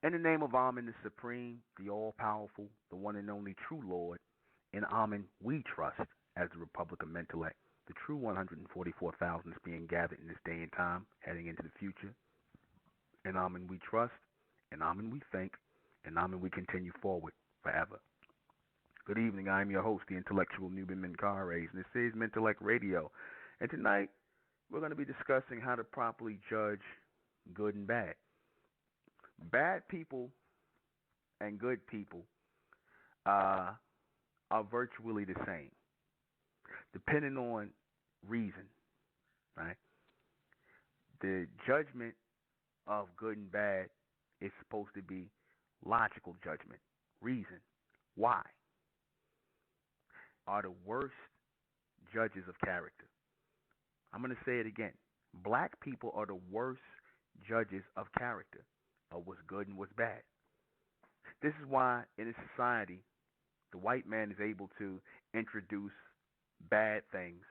In the name of Amen, the Supreme, the All-Powerful, the one and only true Lord, in Amen we trust as the Republic of Mentellect, the true 144,000 is being gathered in this day and time, heading into the future. In Amen we trust, in Amen we think, in Amen we continue forward forever. Good evening, I am your host, the intellectual ᴊᴜᴅᴘᴇRʟyy, and this is Mentellect Radio. And tonight, we're going to be discussing how to properly judge good and bad. Bad people and good people are virtually the same, depending on reason, right? The judgment of good and bad is supposed to be logical judgment, reason. Why? Are the worst judges of character. I'm going to say it again. Black people are the worst judges of character, of what's good and what's bad. This is why in a society, the white man is able to introduce bad things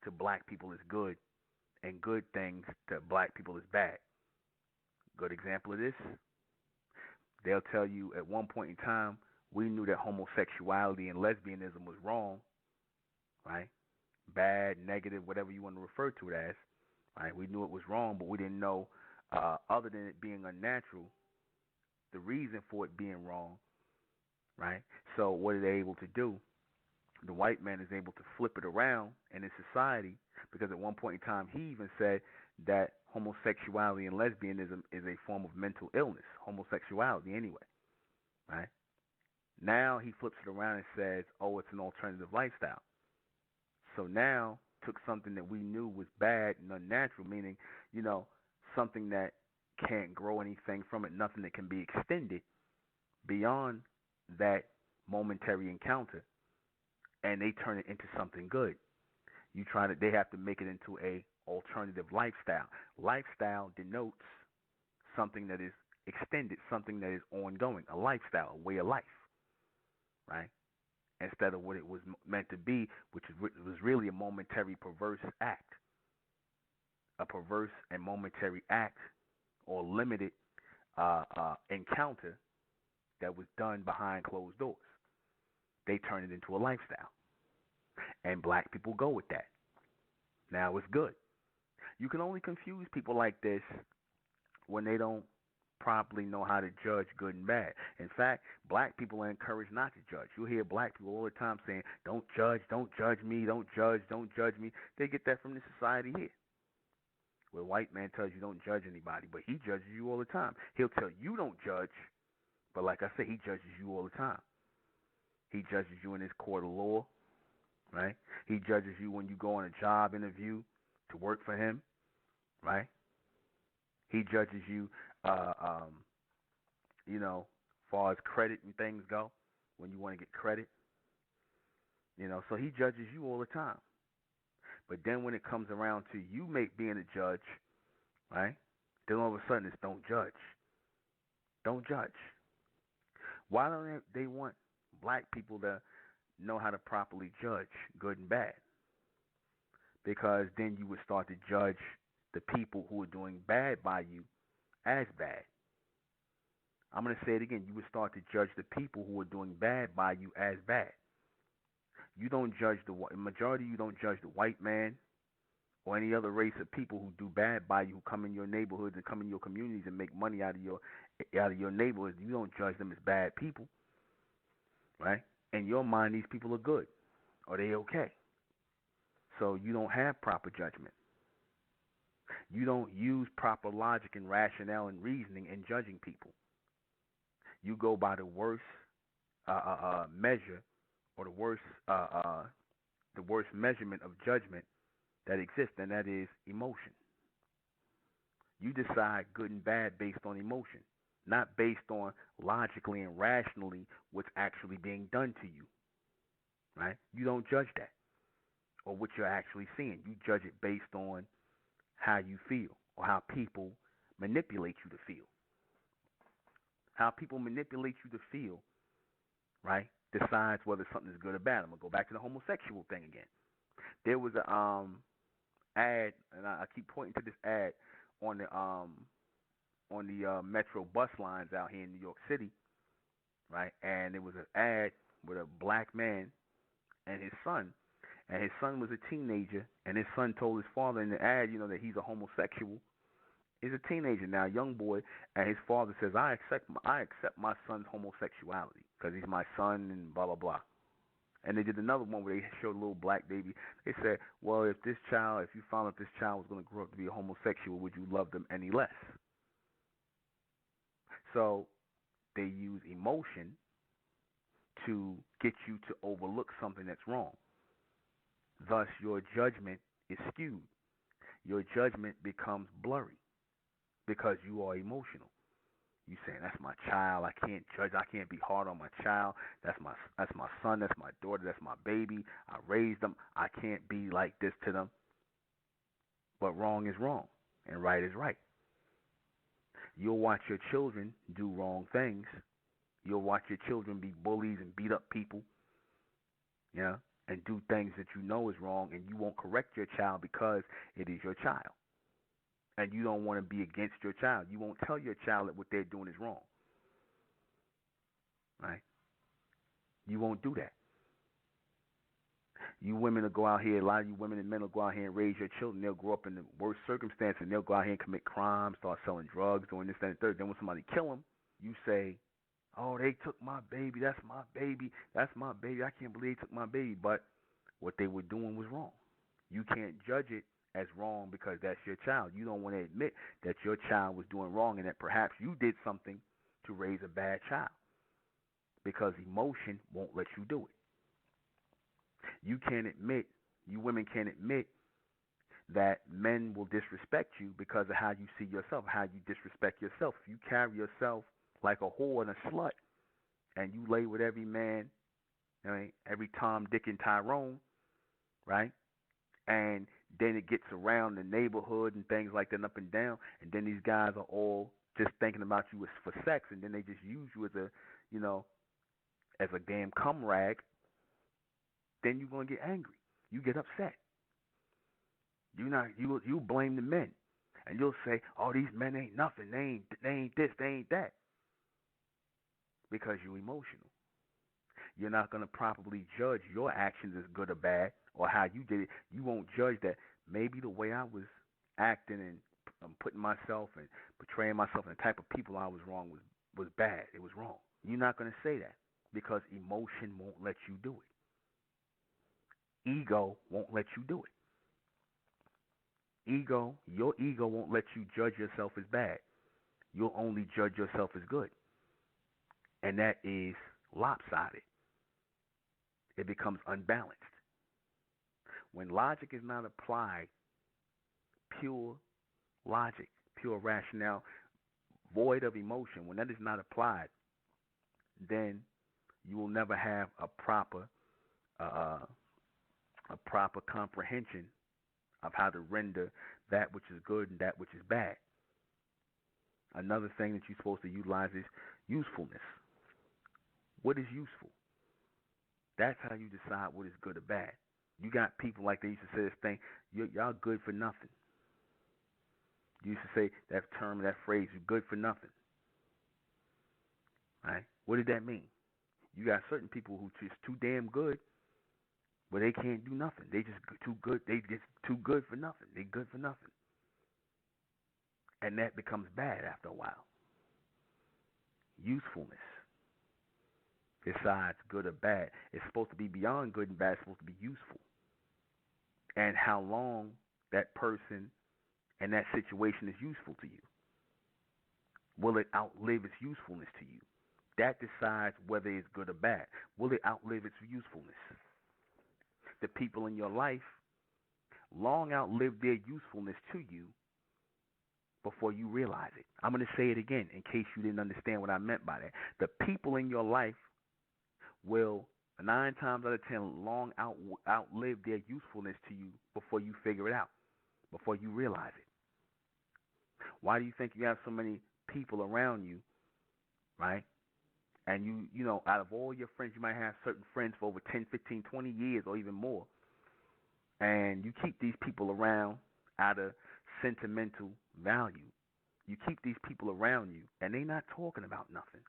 to black people as good and good things to black people as bad. Good example of this, they'll tell you at one point in time, we knew that homosexuality and lesbianism was wrong, right? Bad, negative, whatever you want to refer to it as, right? We knew it was wrong, but we didn't know, other than it being unnatural, the reason for it being wrong, right? So what are they able to do? The white man is able to flip it around in his society, because at one point in time he even said that homosexuality and lesbianism is a form of mental illness, homosexuality anyway, right? Now he flips it around and says, oh, it's an alternative lifestyle. So now took something that we knew was bad and unnatural, meaning, something that can't grow anything from it, nothing that can be extended beyond that momentary encounter, and they turn it into something good. They have to make it into a alternative lifestyle. Lifestyle denotes something that is extended, something that is ongoing, a lifestyle, a way of life, right? Instead of what it was meant to be, which was really a momentary perverse act, a perverse and momentary act or limited encounter that was done behind closed doors. They turn it into a lifestyle, and black people go with that. Now it's good. You can only confuse people like this when they don't properly know how to judge good and bad. In fact, black people are encouraged not to judge. You'll hear black people all the time saying, don't judge me, don't judge me. They get that from the society here, where white man tells you don't judge anybody, but he judges you all the time. He'll tell you don't judge, but like I said, he judges you all the time. He judges you in his court of law, right? He judges you when you go on a job interview to work for him, right? He judges you, far as credit and things go, when you want to get credit. So he judges you all the time. But then when it comes around to you being a judge, right, then all of a sudden it's don't judge. Don't judge. Why don't they want black people to know how to properly judge good and bad? Because then you would start to judge the people who are doing bad by you as bad. I'm going to say it again. You would start to judge the people who are doing bad by you as bad. You don't judge the majority. You don't judge the white man or any other race of people who do bad by you, who come in your neighborhoods and come in your communities and make money out of your neighborhoods. You don't judge them as bad people, right? In your mind, these people are good, or they okay. So you don't have proper judgment. You don't use proper logic and rationale and reasoning in judging people. You go by the worst measure, or the worst measurement of judgment that exists, and that is emotion. You decide good and bad based on emotion, not based on logically and rationally what's actually being done to you, right? You don't judge that or what you're actually seeing. You judge it based on how you feel or how people manipulate you to feel. How people manipulate you to feel, right, decides whether something is good or bad. I'm gonna go back to the homosexual thing again. There was a ad, and I keep pointing to this ad on the metro bus lines out here in New York City, right? And it was an ad with a black man and his son, and his son was a teenager, and his son told his father in the ad, that he's a homosexual. He's a teenager now, a young boy, and his father says, I accept my son's homosexuality because he's my son and blah blah blah. And they did another one where they showed a little black baby. They said, well, if you found out this child was going to grow up to be a homosexual, would you love them any less? So they use emotion to get you to overlook something that's wrong. Thus, your judgment is skewed. Your judgment becomes blurry because you are emotional. You saying, that's my child. I can't judge. I can't be hard on my child. That's my son. That's my daughter. That's my baby. I raised them. I can't be like this to them. But wrong is wrong, and right is right. You'll watch your children do wrong things. You'll watch your children be bullies and beat up people, and do things that you know is wrong, and you won't correct your child because it is your child. And you don't want to be against your child. You won't tell your child that what they're doing is wrong. Right? You won't do that. You women will go out here, a lot of you women and men will go out here and raise your children. They'll grow up in the worst circumstances, and they'll go out here and commit crimes, start selling drugs, doing this, that, and the third. Then when somebody kill them, you say, oh, they took my baby. That's my baby. That's my baby. I can't believe they took my baby. But what they were doing was wrong. You can't judge it as wrong because that's your child. You don't want to admit that your child was doing wrong and that perhaps you did something to raise a bad child because emotion won't let you do it. You women can't admit that men will disrespect you because of how you see yourself, how you disrespect yourself. If you carry yourself like a whore and a slut and you lay with every man, every Tom, Dick, and Tyrone, right? And then it gets around the neighborhood and things like that and up and down, and then these guys are all just thinking about you as for sex, and then they just use you as a damn cum rag. Then you're gonna get angry. You get upset. You blame the men, and you'll say, "Oh, these men ain't nothing. They ain't this. They ain't that." Because you're emotional. You're not going to properly judge your actions as good or bad or how you did it. You won't judge that maybe the way I was acting and putting myself and portraying myself and the type of people I was wrong was bad. It was wrong. You're not going to say that because emotion won't let you do it. Ego won't let you do it. Your ego won't let you judge yourself as bad. You'll only judge yourself as good. And that is lopsided. It becomes unbalanced. When logic is not applied, pure logic, pure rationale, void of emotion, when that is not applied, then you will never have a proper comprehension of how to render that which is good and that which is bad. Another thing that you're supposed to utilize is usefulness. What is useful? That's how you decide what is good or bad. You got people like they used to say this thing, y'all good for nothing. You used to say that term, that phrase, you're good for nothing. Right? What did that mean? You got certain people who just too damn good, but they can't do nothing. They just too good. They just too good for nothing. They good for nothing. And that becomes bad after a while. Usefulness. Besides good or bad, it's supposed to be beyond good and bad. It's supposed to be useful. And how long that person and that situation is useful to you. Will it outlive its usefulness to you? That decides whether it's good or bad. Will it outlive its usefulness? The people in your life long outlive their usefulness to you before you realize it. I'm going to say it again in case you didn't understand what I meant by that. The people in your life will 9 times out of 10 long outlive their usefulness to you before you figure it out, before you realize it. Why do you think you have so many people around you, right? And you know, out of all your friends, you might have certain friends for over 10, 15, 20 years or even more. And you keep these people around out of sentimental value. You keep these people around you, and they're not talking about nothing.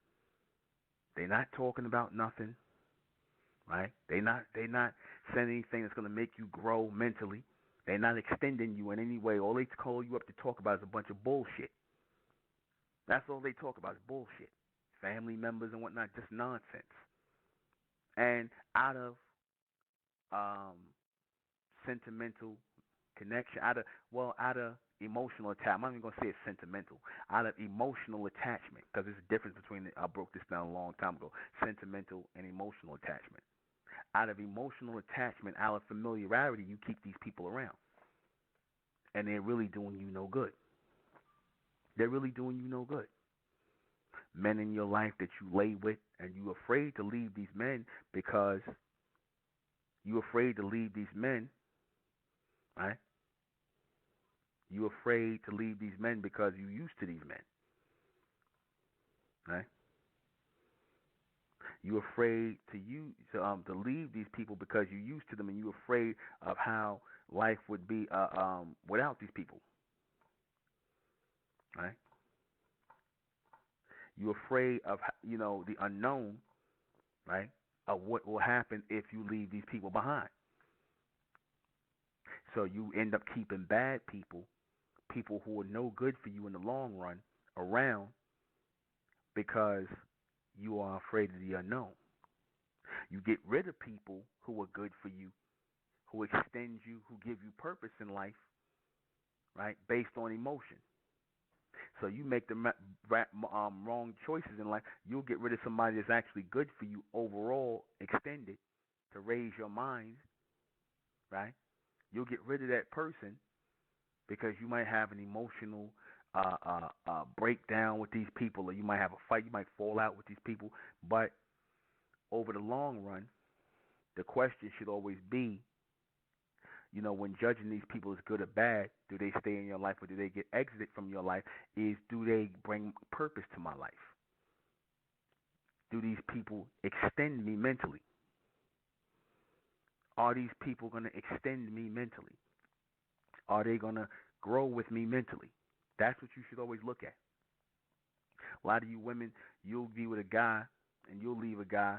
They're not talking about nothing, right? They not saying anything that's gonna make you grow mentally. They're not extending you in any way. All they call you up to talk about is a bunch of bullshit. That's all they talk about is bullshit. Family members and whatnot, just nonsense. And out of um, sentimental connection, out of emotional attachment. I'm not even gonna say it's sentimental. Out of emotional attachment, because there's a difference between. I broke this down a long time ago. Sentimental and emotional attachment. Out of emotional attachment, out of familiarity, you keep these people around, and they're really doing you no good. They're really doing you no good. Men in your life that you lay with, and you're afraid to leave these men because you're afraid to leave these men, right? You're afraid to leave these men because you're used to these men, right? You're afraid to leave these people because you're used to them, and you're afraid of how life would be without these people, right? You're afraid of the unknown, right? Of what will happen if you leave these people behind. So you end up keeping bad people, people who are no good for you in the long run, around because you are afraid of the unknown. You get rid of people who are good for you, who extend you, who give you purpose in life, right? Based on emotion. So you make the wrong choices in life. You'll get rid of somebody that's actually good for you overall, extended, to raise your mind, right? You'll get rid of that person because you might have an emotional breakdown with these people, or you might have a fight, you might fall out with these people. But over the long run, the question should always be, when judging these people as good or bad, do they stay in your life or do they get exited from your life? Do they bring purpose to my life? Do these people extend me mentally? Are these people going to extend me mentally? Are they going to grow with me mentally? That's what you should always look at. A lot of you women, you'll be with a guy and you'll leave a guy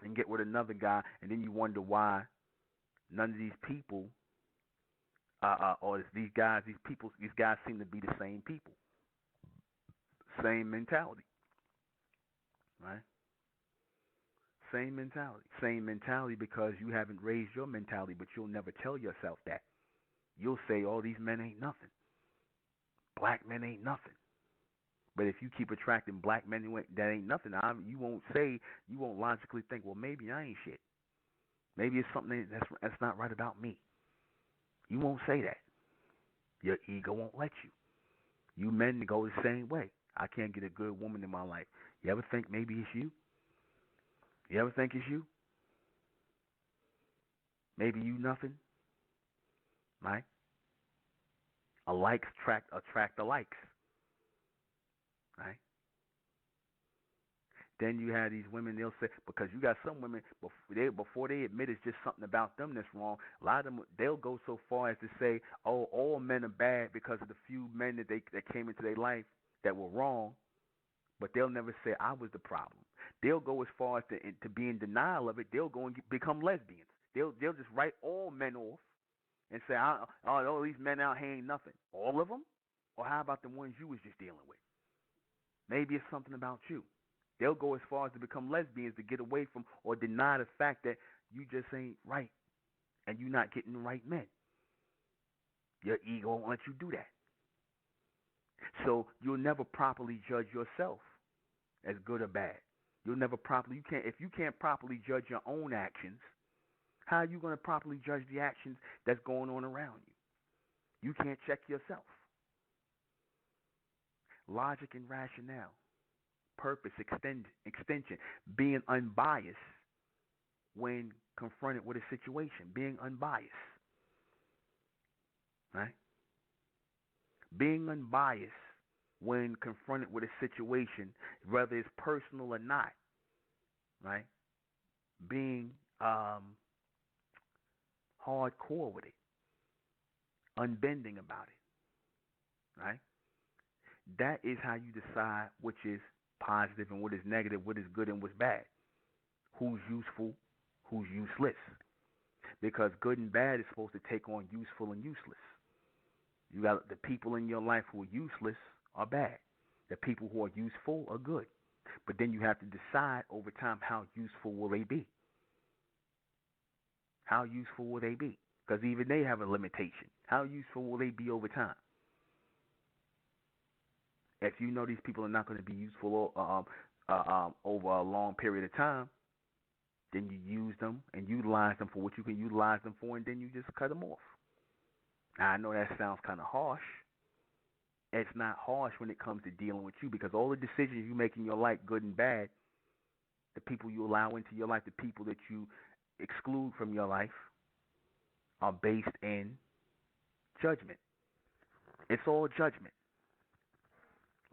and get with another guy, and then you wonder why none of these people, or these guys seem to be the same people, same mentality, right? Same mentality because you haven't raised your mentality, but you'll never tell yourself that. You'll say, "Oh, these men ain't nothing. Black men ain't nothing." But if you keep attracting black men that ain't nothing, you won't logically think, well, maybe I ain't shit. Maybe it's something that's not right about me. You won't say that. Your ego won't let you. You men go the same way. I can't get a good woman in my life. You ever think maybe it's you? You ever think it's you? Maybe you nothing, right? A likes attract the likes, right? Then you have these women, they'll say, because you got some women, before they admit it's just something about them that's wrong, a lot of them, they'll go so far as to say, oh, all men are bad because of the few men that came into their life that were wrong, but they'll never say I was the problem. They'll go as far as to be in denial of it. They'll go and become lesbians. They'll just write all men off and say, oh, these men out here ain't nothing. All of them? Or how about the ones you was just dealing with? Maybe it's something about you. They'll go as far as to become lesbians to get away from or deny the fact that you just ain't right and you're not getting the right men. Your ego won't let you do that. So you'll never properly judge yourself as good or bad. If you can't properly judge your own actions, how are you going to properly judge the actions that's going on around you? You can't check yourself. Logic and rationale, purpose, extension, being unbiased when confronted with a situation, being unbiased, right? Being unbiased when confronted with a situation, whether it's personal or not, right? Being hardcore with it, unbending about it, right? That is how you decide which is positive and what is negative, what is good and what's bad, who's useful, who's useless. Because good and bad is supposed to take on useful and useless. You got the people in your life who are useless are bad. The people who are useful are good. But then you have to decide over time how useful will they be. How useful will they be? Because even they have a limitation. How useful will they be over time? If you know these people are not going to be useful over a long period of time, then you use them and utilize them for what you can utilize them for, and then you just cut them off. Now, I know that sounds kind of harsh. It's not harsh when it comes to dealing with you, because all the decisions you make in your life, good and bad, the people you allow into your life, the people that you exclude from your life, are based in judgment. It's all judgment.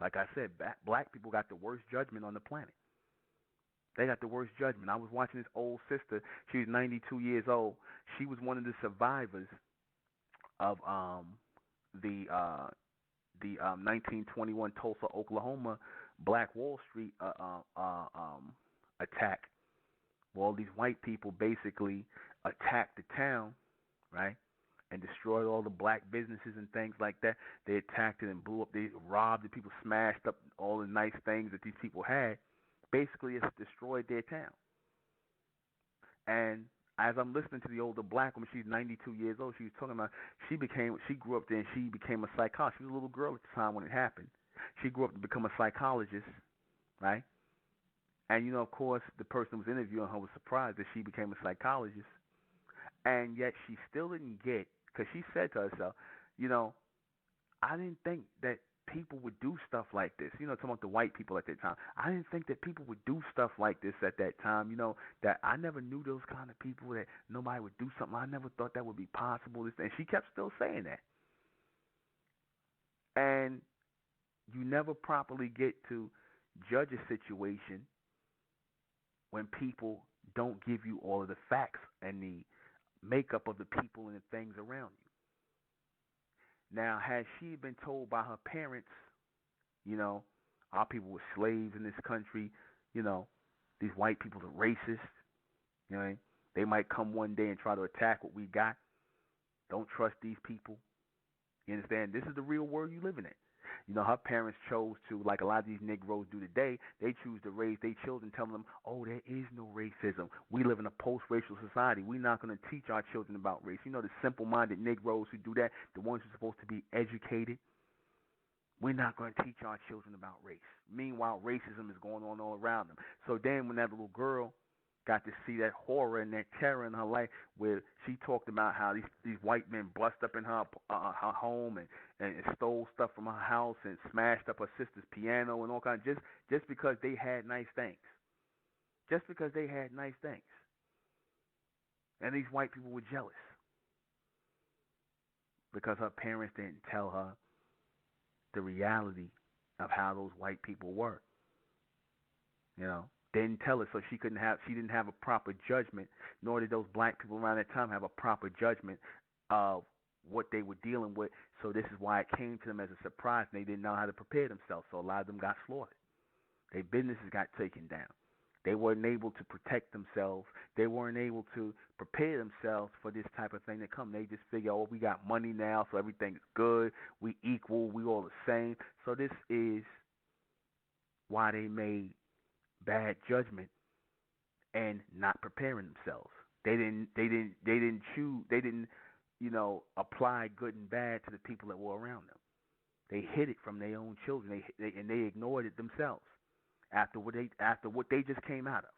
Like I said, black people got the worst judgment on the planet. They got the worst judgment. I was watching this old sister. She was 92 years old. She was one of the survivors of the 1921 Tulsa, Oklahoma Black Wall Street attack. Where all these white people basically attacked the town, right, and destroyed all the black businesses and things like that. They attacked it and blew up. They robbed the people, smashed up all the nice things that these people had. Basically, it's destroyed their town. And as I'm listening to the older black woman, she's 92 years old. She was talking about she grew up there and she became a psychologist. She was a little girl at the time when it happened. She grew up to become a psychologist, right? And you know, of course, the person who was interviewing her was surprised that she became a psychologist, and yet she still didn't get, because she said to herself, you know, I didn't think that people would do stuff like this. You know, talking about the white people at that time. I didn't think that people would do stuff like this at that time. You know, that I never knew those kind of people, that nobody would do something. I never thought that would be possible. And she kept still saying that. And you never properly get to judge a situation when people don't give you all of the facts and the makeup of the people and the things around you. Now, had she been told by her parents, you know, our people were slaves in this country, you know, these white people are racist, you know, they might come one day and try to attack what we got. Don't trust these people. You understand? This is the real world you living in. You know, her parents chose to, like a lot of these Negroes do today, they choose to raise their children telling them, oh, there is no racism. We live in a post-racial society. We're not going to teach our children about race. You know, the simple-minded Negroes who do that, the ones who are supposed to be educated, we're not going to teach our children about race. Meanwhile, racism is going on all around them. So then when that little girl got to see that horror and that terror in her life, where she talked about how these white men bust up in her home and stole stuff from her house and smashed up her sister's piano and all kinds, just because they had nice things. Just because they had nice things. And these white people were jealous because her parents didn't tell her the reality of how those white people were. You know, didn't tell her, so she didn't have a proper judgment, nor did those black people around that time have a proper judgment of what they were dealing with. So this is why it came to them as a surprise, and they didn't know how to prepare themselves. So a lot of them got slaughtered. Their businesses got taken down. They weren't able to protect themselves. They weren't able to prepare themselves for this type of thing to come. They just figure, oh, we got money now, so everything's good. We equal. We all the same. So this is why they made bad judgment and not preparing themselves. They didn't choose. They didn't, you know, apply good and bad to the people that were around them. They hid it from their own children. They ignored it themselves after what they just came out of.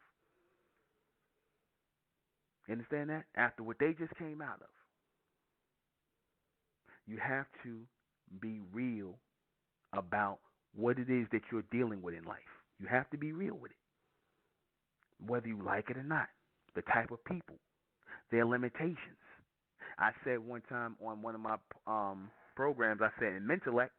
You understand that? After what they just came out of. You have to be real about what it is that you're dealing with in life. You have to be real with it, whether you like it or not. The type of people, their limitations. I said one time on one of my programs, I said in Mentellect,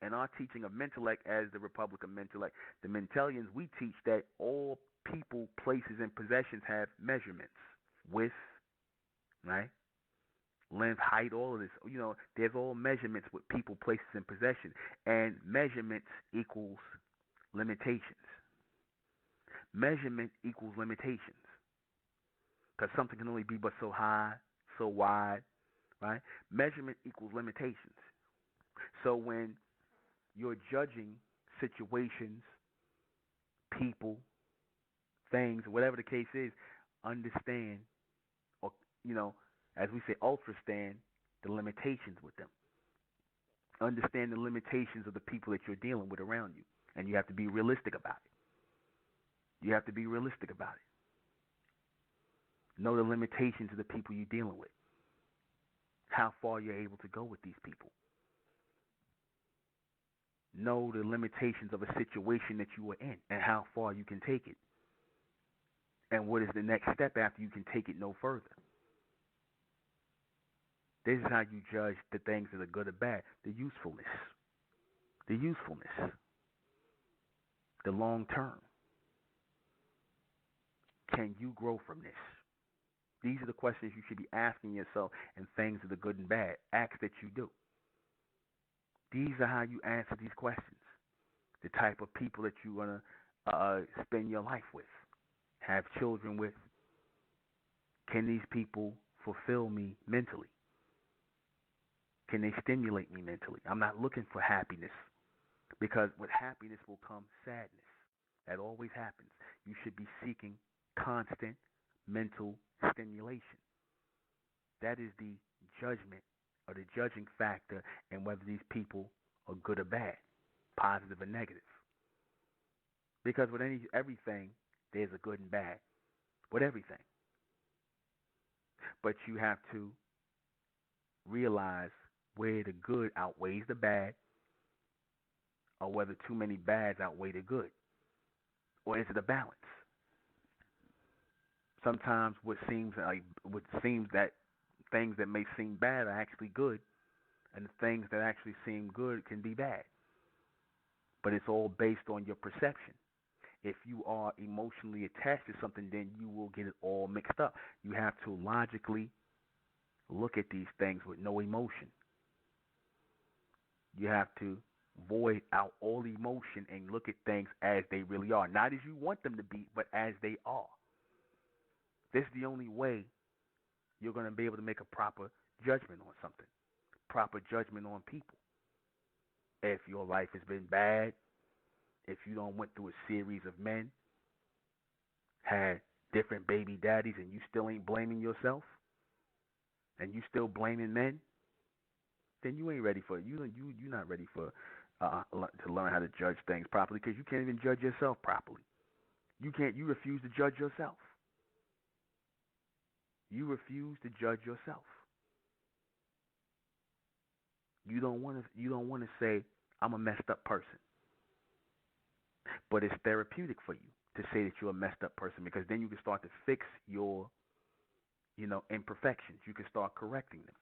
In our teaching of Mentellect as the Republic of Mentellect, the Mentellians, we teach that all people, places, and possessions have measurements. Width, right? Length, height, all of this. There's all measurements with people, places, and possessions. And measurements equals limitations. Measurement equals limitations. Because something can only be but so high, so wide, right? Measurement equals limitations. So when you're judging situations, people, things, whatever the case is, understand, or, as we say, ultrastand the limitations with them. Understand the limitations of the people that you're dealing with around you. And you have to be realistic about it. You have to be realistic about it. Know the limitations of the people you're dealing with. How far you're able to go with these people. Know the limitations of a situation that you are in and how far you can take it. And what is the next step after you can take it no further. This is how you judge the things that are good or bad. The usefulness. The usefulness. The long term. Can you grow from this? These are the questions you should be asking yourself, and things of the good and bad. Ask that you do. These are how you answer these questions. The type of people that you're going to spend your life with, have children with. Can these people fulfill me mentally? Can they stimulate me mentally? I'm not looking for happiness, because with happiness will come sadness. That always happens. You should be seeking constant mental stimulation. That is the judgment or the judging factor in whether these people are good or bad, positive or negative. Because with everything, there's a good and bad. With everything. But you have to realize where the good outweighs the bad, or whether too many bads outweigh the good. Or is it a balance? Sometimes what seems that things that may seem bad are actually good, and the things that actually seem good can be bad. But it's all based on your perception. If you are emotionally attached to something, then you will get it all mixed up. You have to logically look at these things with no emotion. You have to void out all emotion and look at things as they really are. Not as you want them to be, but as they are. This is the only way you're going to be able to make a proper judgment on something. Proper judgment on people. If your life has been bad, if you don't went through a series of men, had different baby daddies, and you still ain't blaming yourself, and you still blaming men, then you ain't ready for it. You're not ready for to learn how to judge things properly, because you can't even judge yourself properly. You refuse to judge yourself. You refuse to judge yourself. You don't want to say, I'm a messed up person. But it's therapeutic for you to say that you're a messed up person, because then you can start to fix your, imperfections. You can start correcting them.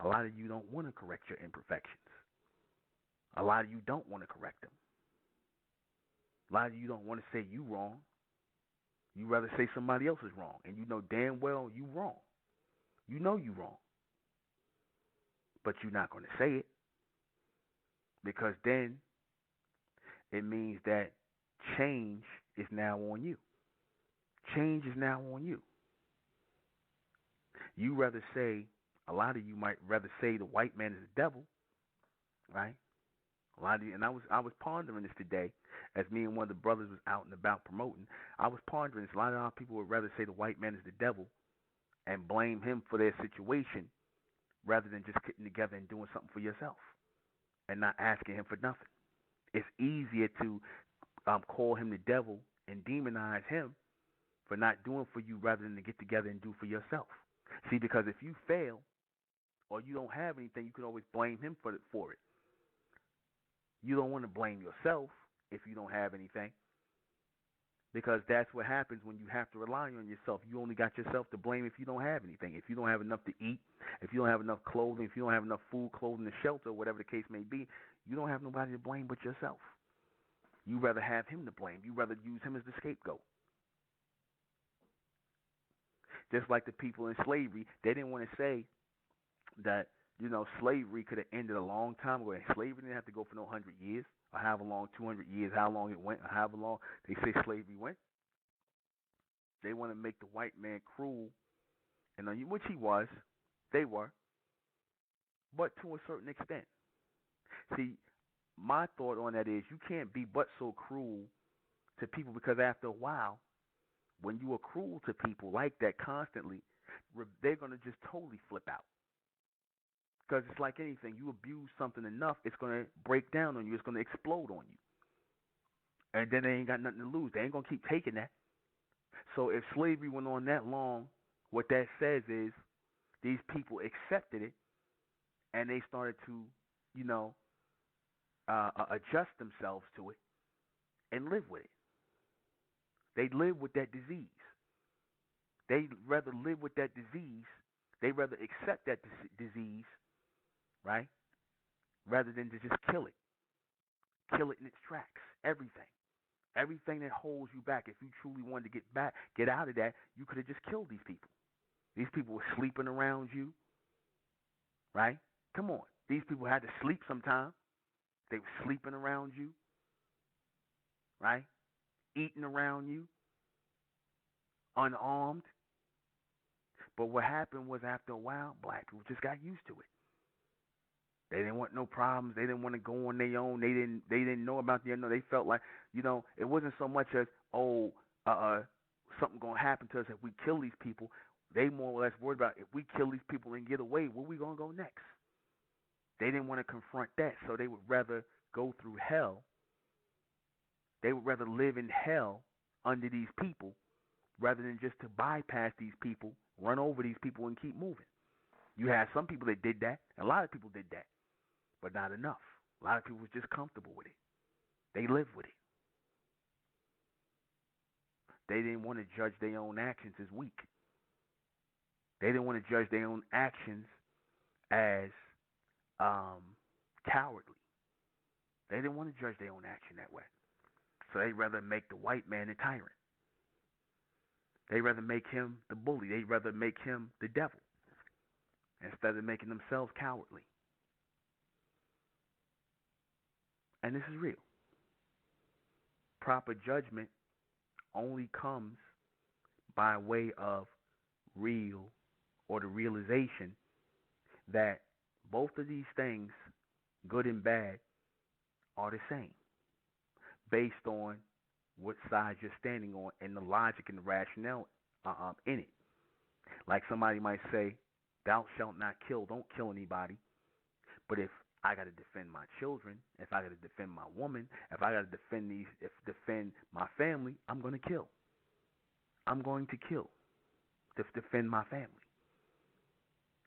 A lot of you don't want to correct your imperfections. A lot of you don't want to correct them. A lot of you don't want to say you wrong. You rather say somebody else is wrong, and you know damn well you wrong. You know you wrong. But you're not going to say it, because then it means that change is now on you. Change is now on you. You rather say, a lot of you might rather say the white man is the devil, right? A lot of you, and I was pondering this today, as me and one of the brothers was out and about promoting. I was pondering this. A lot of our people would rather say the white man is the devil and blame him for their situation, rather than just getting together and doing something for yourself and not asking him for nothing. It's easier to call him the devil and demonize him for not doing for you, rather than to get together and do for yourself. See, because if you fail or you don't have anything, you can always blame him for it. You don't want to blame yourself if you don't have anything, because that's what happens when you have to rely on yourself. You only got yourself to blame if you don't have anything. If you don't have enough to eat, if you don't have enough clothing, if you don't have enough food, clothing, and shelter, whatever the case may be, You don't have nobody to blame but yourself. You rather have him to blame. You rather use him as the scapegoat. Just like the people in slavery, they didn't want to say that, slavery could have ended a long time ago. And slavery didn't have to go for no 100 years, or however long, 200 years, how long it went, or however long they say slavery went. They want to make the white man cruel, and which he was, they were, but to a certain extent. See, my thought on that is you can't be but so cruel to people, because after a while, when you are cruel to people like that constantly, they're going to just totally flip out. Because it's like anything. You abuse something enough, it's going to break down on you. It's going to explode on you. And then they ain't got nothing to lose. They ain't going to keep taking that. So if slavery went on that long, what that says is these people accepted it, and they started to, adjust themselves to it and live with it. They live with that disease. They rather live with that disease. They rather accept that disease, right, rather than to just kill it. Kill it in its tracks. Everything that holds you back. If you truly wanted to get out of that, you could have just killed these people. These people were sleeping around you, right? Come on. These people had to sleep sometime. They were sleeping around you, right? Eating around you, unarmed. But what happened was, after a while, black people just got used to it. They didn't want no problems. They didn't want to go on their own. They didn't know about the unknown. They felt like, it wasn't so much as, something gonna happen to us if we kill these people. They more or less worried about, if we kill these people and get away, where we gonna go next? They didn't want to confront that, so they would rather go through hell. They would rather live in hell under these people, rather than just to bypass these people, run over these people, and keep moving. You had some people that did that, and a lot of people did that, but not enough. A lot of people was just comfortable with it. They lived with it. They didn't want to judge their own actions as weak. They didn't want to judge their own actions as cowardly. They didn't want to judge their own action that way. So they'd rather make the white man the tyrant. They'd rather make him the bully. They'd rather make him the devil, instead of making themselves cowardly. And this is real. Proper judgment only comes by way of the realization that both of these things, good and bad, are the same, based on what side you're standing on and the logic and the rationale in it. Like somebody might say, thou shalt not kill, don't kill anybody. But if I got to defend my children, if I got to defend my woman, if I got to defend my family, I'm going to kill. I'm going to kill to defend my family,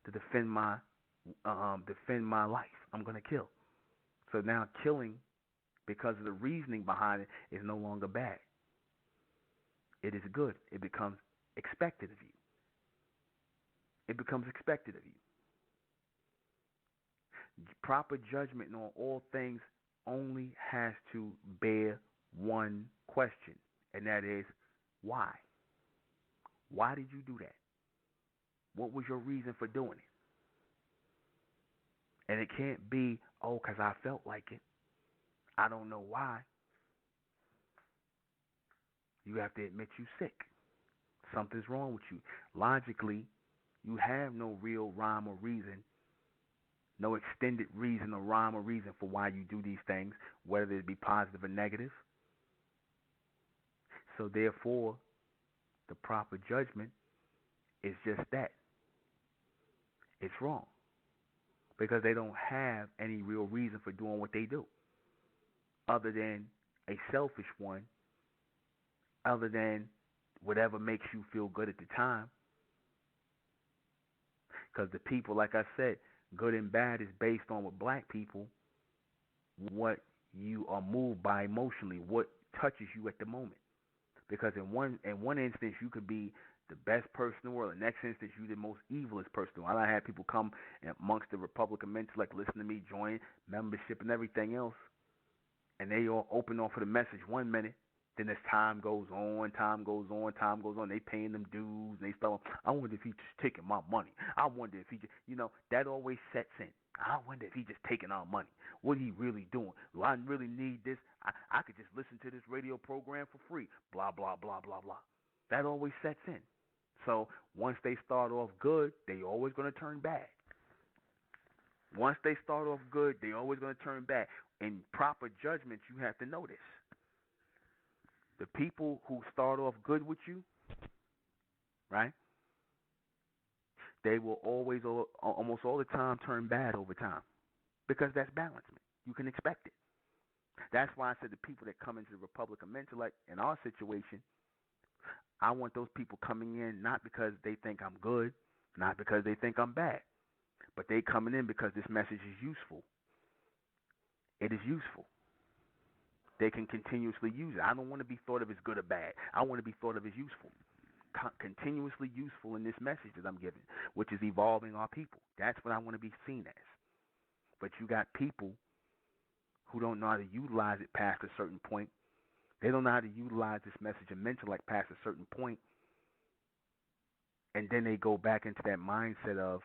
to defend my life. I'm going to kill. So now killing, because of the reasoning behind it, is no longer bad. It is good. It becomes expected of you. It becomes expected of you. Proper judgment on all things only has to bear one question, and that is, why? Why did you do that? What was your reason for doing it? And it can't be, because I felt like it. I don't know why. You have to admit you're sick. Something's wrong with you. Logically, you have no real rhyme or reason, no extended reason or rhyme or reason for why you do these things, whether it be positive or negative. So therefore, the proper judgment is just that. It's wrong. Because they don't have any real reason for doing what they do, other than a selfish one, other than whatever makes you feel good at the time. Because the people, like I said, good and bad is based on, with black people, what you are moved by emotionally, what touches you at the moment. Because in one instance, you could be the best person in the world. In the next instance, you the most evilest person in the world. I had people come amongst the Republican intellect, listen to me, join membership and everything else, and they all open off of the message 1 minute. Then as time goes on, they paying them dues, and they start, I wonder if he's just taking my money. I wonder if he just, that always sets in. I wonder if he's just taking our money. What he really doing? Do I really need this? I could just listen to this radio program for free. Blah, blah, blah, blah, blah. That always sets in. So once they start off good, they always going to turn bad. Once they start off good, they always going to turn bad. In proper judgment, you have to know this. The people who start off good with you, right, they will always, almost all the time, turn bad over time. Because that's balancement. You can expect it. That's why I said the people that come into the Republican intellect, in our situation, I want those people coming in not because they think I'm good, not because they think I'm bad, but they coming in because this message is useful. It is useful. They can continuously use it. I don't want to be thought of as good or bad. I want to be thought of as useful. Continuously useful in this message that I'm giving, which is evolving our people. That's what I want to be seen as. But you got people who don't know how to utilize it past a certain point. They don't know how to utilize this message of intellect past a certain point. And then they go back into that mindset of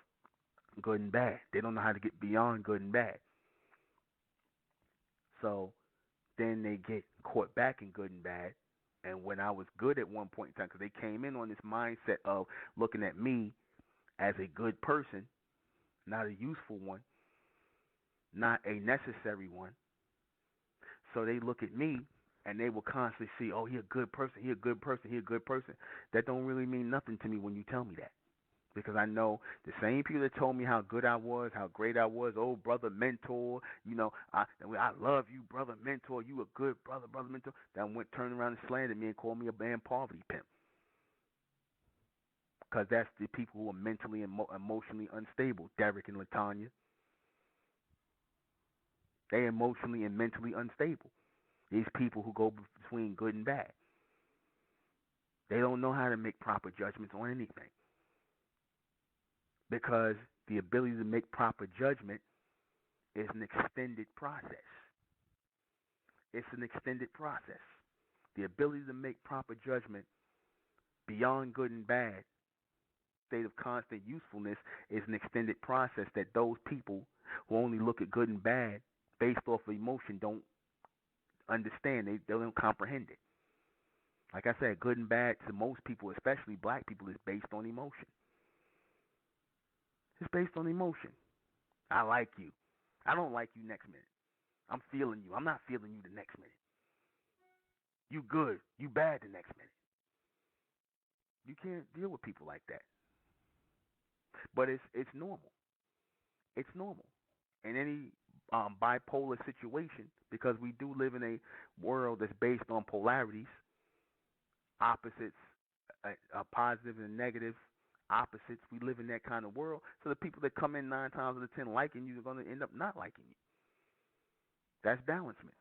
good and bad. They don't know how to get beyond good and bad. So then they get caught back in good and bad. And when I was good at one point in time, because they came in on this mindset of looking at me as a good person, not a useful one, not a necessary one. So they look at me and they will constantly see, oh, he a good person, he a good person, he a good person. That don't really mean nothing to me when you tell me that. Because I know the same people that told me how good I was, how great I was, oh, brother mentor, I love you, brother mentor, you a good brother mentor, that turned around and slandered me and called me a damn poverty pimp. Because that's the people who are mentally and emotionally unstable, Derek and Latanya. They emotionally and mentally unstable. These people who go between good and bad. They don't know how to make proper judgments on anything. Because the ability to make proper judgment is an extended process. It's an extended process. The ability to make proper judgment beyond good and bad, state of constant usefulness, is an extended process that those people who only look at good and bad based off of emotion don't understand. They don't comprehend it. Like I said, good and bad to most people, especially black people, is based on emotion. It's based on emotion. I like you. I don't like you next minute. I'm feeling you. I'm not feeling you the next minute. You good. You bad the next minute. You can't deal with people like that. But it's normal. It's normal. In any bipolar situation, because we do live in a world that's based on polarities, opposites, positive and negative opposites. We live in that kind of world. So the people that come in 9 times out of 10 liking you are going to end up not liking you. That's balancement.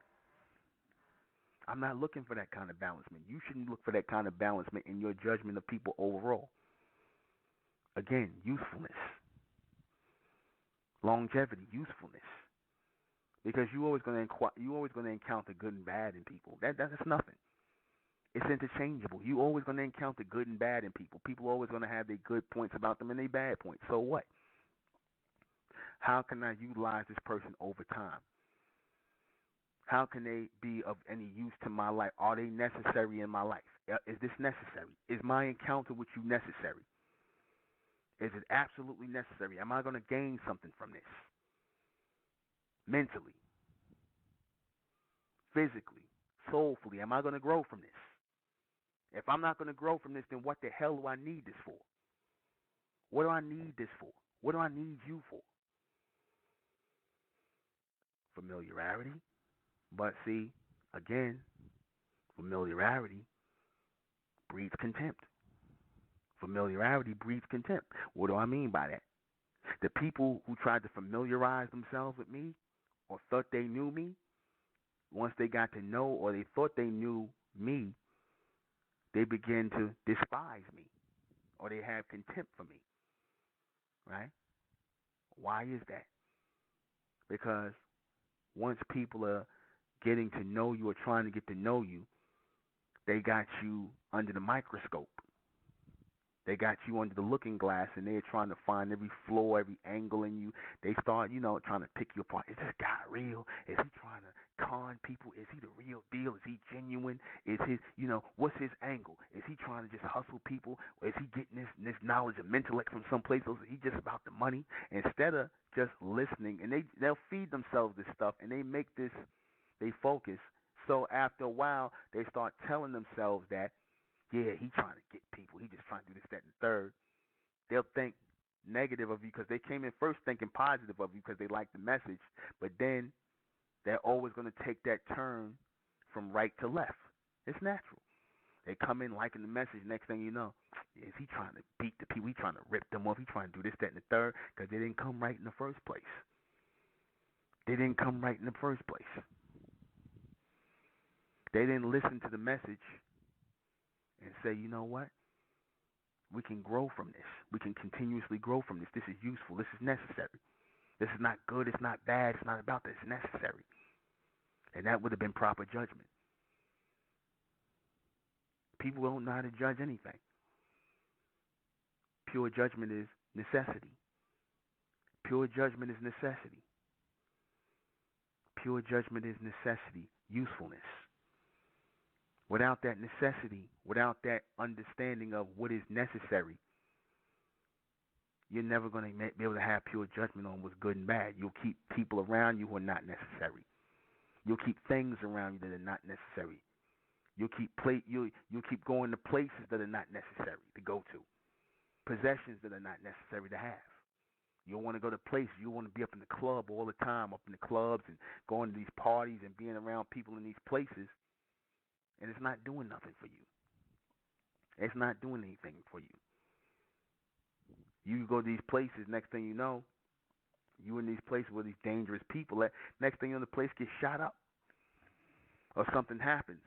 I'm not looking for that kind of balancement. You shouldn't look for that kind of balancement in your judgment of people overall. Again, usefulness, longevity, usefulness. Because you're always going to encounter good and bad in people. That's nothing. It's interchangeable. You're always going to encounter good and bad in people. People are always going to have their good points about them and their bad points. So what? How can I utilize this person over time? How can they be of any use to my life? Are they necessary in my life? Is this necessary? Is my encounter with you necessary? Is it absolutely necessary? Am I going to gain something from this? Mentally, physically, soulfully, am I going to grow from this? If I'm not going to grow from this, then what the hell do I need this for? What do I need this for? What do I need you for? Familiarity. But see, again, familiarity breeds contempt. Familiarity breeds contempt. What do I mean by that? The people who tried to familiarize themselves with me or thought they knew me, once they got to know or they thought they knew me, they began to despise me. or they have contempt for me, right? Why is that? Because once people are getting to know you or trying to get to know you, they got you under the microscope. They got you under the looking glass, and they're trying to find every flaw, every angle in you. They start, trying to pick you apart. Is this guy real? Is he trying to con people? Is he the real deal? Is he genuine? Is his, what's his angle? Is he trying to just hustle people? Or is he getting this knowledge of intellect from someplace else? Is he just about the money? Instead of just listening, and they'll feed themselves this stuff, and they make this, they focus. So after a while, they start telling themselves that, yeah, he trying to get people. He just trying to do this, that, and third. They'll think negative of you because they came in first thinking positive of you because they like the message, but then they're always going to take that turn from right to left. It's natural. They come in liking the message. Next thing you know, is he trying to beat the people? He trying to rip them off? He trying to do this, that, and the third because they didn't come right in the first place. They didn't come right in the first place. They didn't listen to the message and say, you know what? We can grow from this. We can continuously grow from this. This is useful. This is necessary. This is not good. It's not bad. It's not about this. It's necessary. And that would have been proper judgment. People don't know how to judge anything. Pure judgment is necessity. Pure judgment is necessity. Pure judgment is necessity, usefulness. Without that necessity, without that understanding of what is necessary, you're never going to be able to have pure judgment on what's good and bad. You'll keep people around you who are not necessary. You'll keep things around you that are not necessary. You'll keep going to places that are not necessary to go to, possessions that are not necessary to have. You'll want to go to places. You want to be up in the club all the time, up in the clubs and going to these parties and being around people in these places. And it's not doing nothing for you. It's not doing anything for you. You go to these places, next thing you know, you in these places with these dangerous people. Next thing you know, the place gets shot up or something happens,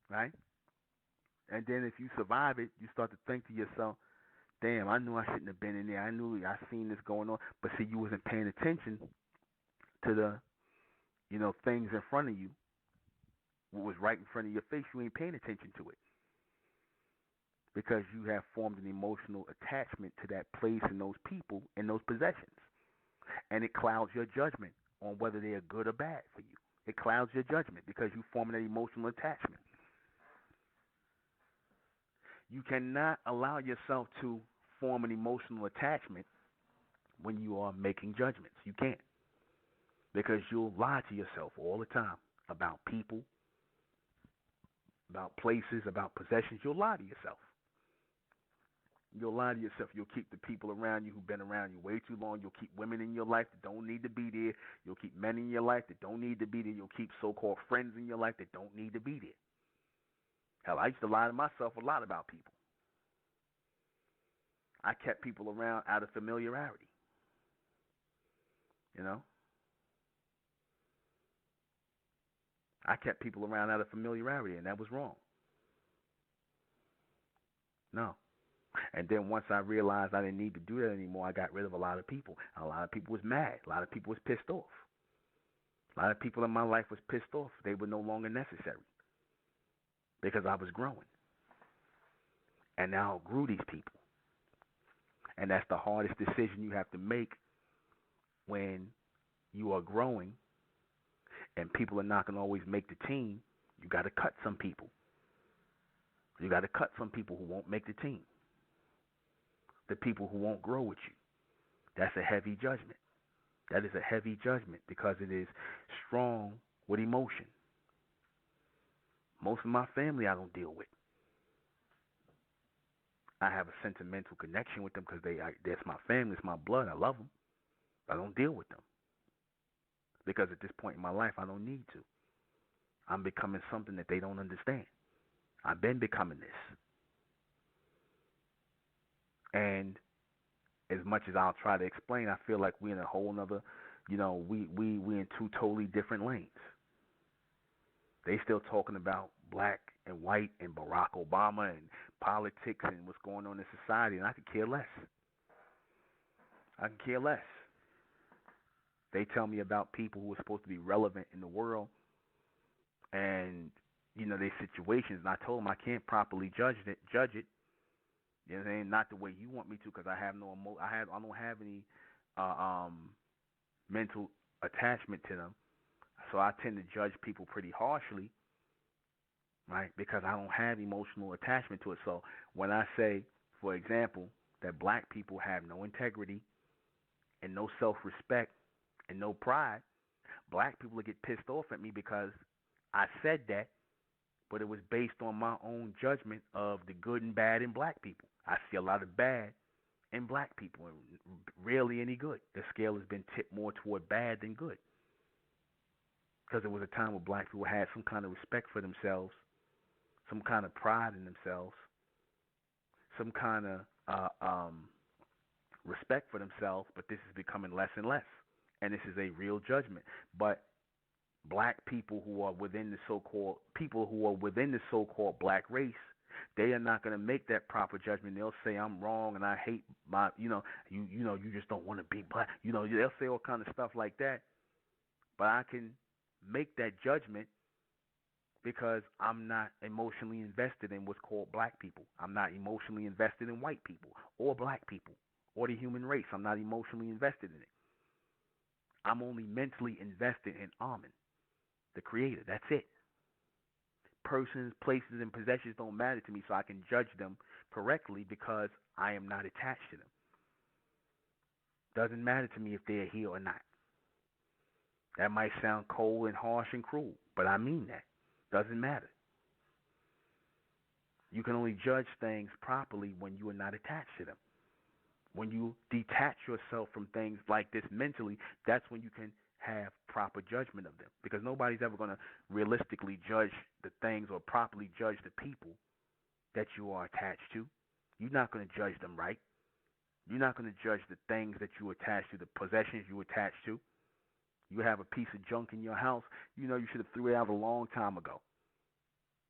right? And then if you survive it, you start to think to yourself, damn, I knew I shouldn't have been in there. I seen this going on. But see, you wasn't paying attention to the, things in front of you. What was right in front of your face, you ain't paying attention to it because you have formed an emotional attachment to that place and those people and those possessions, and it clouds your judgment on whether they are good or bad for you. It clouds your judgment because you form an emotional attachment. You cannot allow yourself to form an emotional attachment when you are making judgments. You can't, because you'll lie to yourself all the time about people, about places, about possessions. You'll lie to yourself. You'll lie to yourself. You'll keep the people around you who've been around you way too long. You'll keep women in your life that don't need to be there. You'll keep men in your life that don't need to be there. You'll keep so-called friends in your life that don't need to be there. Hell, I used to lie to myself a lot about people. I kept people around out of familiarity. I kept people around out of familiarity, and that was wrong. No. And then once I realized I didn't need to do that anymore, I got rid of a lot of people. A lot of people was mad. A lot of people was pissed off. A lot of people in my life was pissed off. They were no longer necessary because I was growing. And now I outgrew these people. And that's the hardest decision you have to make when you are growing and people are not going to always make the team. You got to cut some people. You got to cut some people who won't make the team. The people who won't grow with you. That's a heavy judgment. That is a heavy judgment because it is strong with emotion. Most of my family I don't deal with. I have a sentimental connection with them because that's my family, it's my blood. I love them. I don't deal with them because at this point in my life, I don't need to. I'm becoming something that they don't understand. I've been becoming this. And as much as I'll try to explain, I feel like we're in a whole nother, we in two totally different lanes. They still talking about black and white and Barack Obama and politics and what's going on in society, and I could care less. I can care less. They tell me about people who are supposed to be relevant in the world and their situations, and I told them I can't properly judge it. You know what I'm saying? Not the way you want me to, because I have no I don't have any mental attachment to them. So I tend to judge people pretty harshly, right? Because I don't have emotional attachment to it. So when I say, for example, that black people have no integrity and no self-respect and no pride, black people will get pissed off at me because I said that, but it was based on my own judgment of the good and bad in black people. I see a lot of bad in black people and rarely any good. The scale has been tipped more toward bad than good. Because it was a time where black people had some kind of respect for themselves, some kind of pride in themselves, some kind of respect for themselves, but this is becoming less and less. And this is a real judgment. But black people who are within the so-called black race, they are not going to make that proper judgment. They'll say I'm wrong and I hate my, you just don't want to be black. They'll say all kind of stuff like that. But I can make that judgment because I'm not emotionally invested in what's called black people. I'm not emotionally invested in white people or black people or the human race. I'm not emotionally invested in it. I'm only mentally invested in Amen, the Creator. That's it. Persons, places, and possessions don't matter to me, so I can judge them correctly because I am not attached to them. Doesn't matter to me if they're here or not. That might sound cold and harsh and cruel, but I mean that. Doesn't matter. You can only judge things properly when you are not attached to them. When you detach yourself from things like this mentally, that's when you can have proper judgment of them. Because nobody's ever going to realistically judge the things or properly judge the people that you are attached to. You're not going to judge them right. You're not going to judge the things that you attach to, the possessions you attach to. You have a piece of junk in your house, you should have threw it out a long time ago.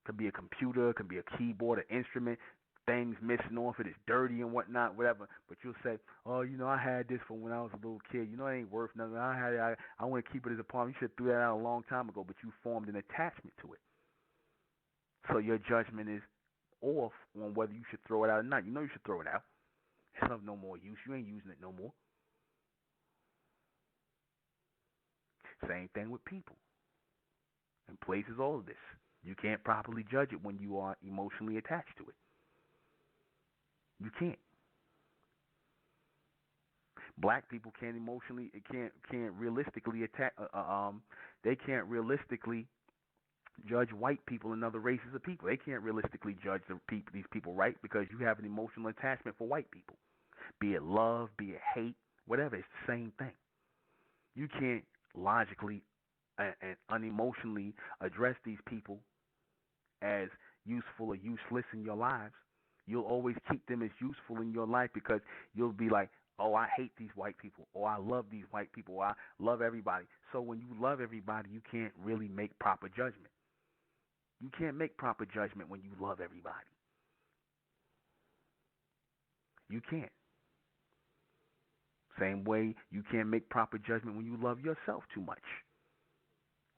Could be a computer, could be a keyboard, an instrument, things missing off it, it's dirty and whatnot, whatever. But you'll say, oh, I had this from when I was a little kid. It ain't worth nothing. I want to keep it as a problem. You should have threw that out a long time ago, but you formed an attachment to it. So your judgment is off on whether you should throw it out or not. You should throw it out. It's of no more use. You ain't using it no more. Same thing with people and places, all of this. You can't properly judge it when you are emotionally attached to it. You can't. Black people can't realistically attack. They can't realistically judge white people and other races of people. They can't realistically judge these people right because you have an emotional attachment for white people, be it love, be it hate, whatever. It's the same thing. You can't logically and unemotionally address these people as useful or useless in your lives. You'll always keep them as useful in your life because you'll be like, oh, I hate these white people, or I love these white people, or I love everybody. So when you love everybody, you can't really make proper judgment. You can't make proper judgment when you love everybody. You can't. Same way you can't make proper judgment when you love yourself too much.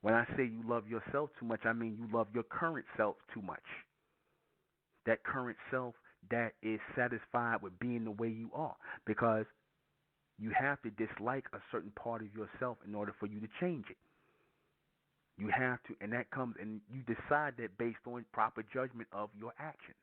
When I say you love yourself too much, I mean you love your current self too much. That current self that is satisfied with being the way you are. Because you have to dislike a certain part of yourself in order for you to change it. You have to, and that comes, and you decide that based on proper judgment of your actions.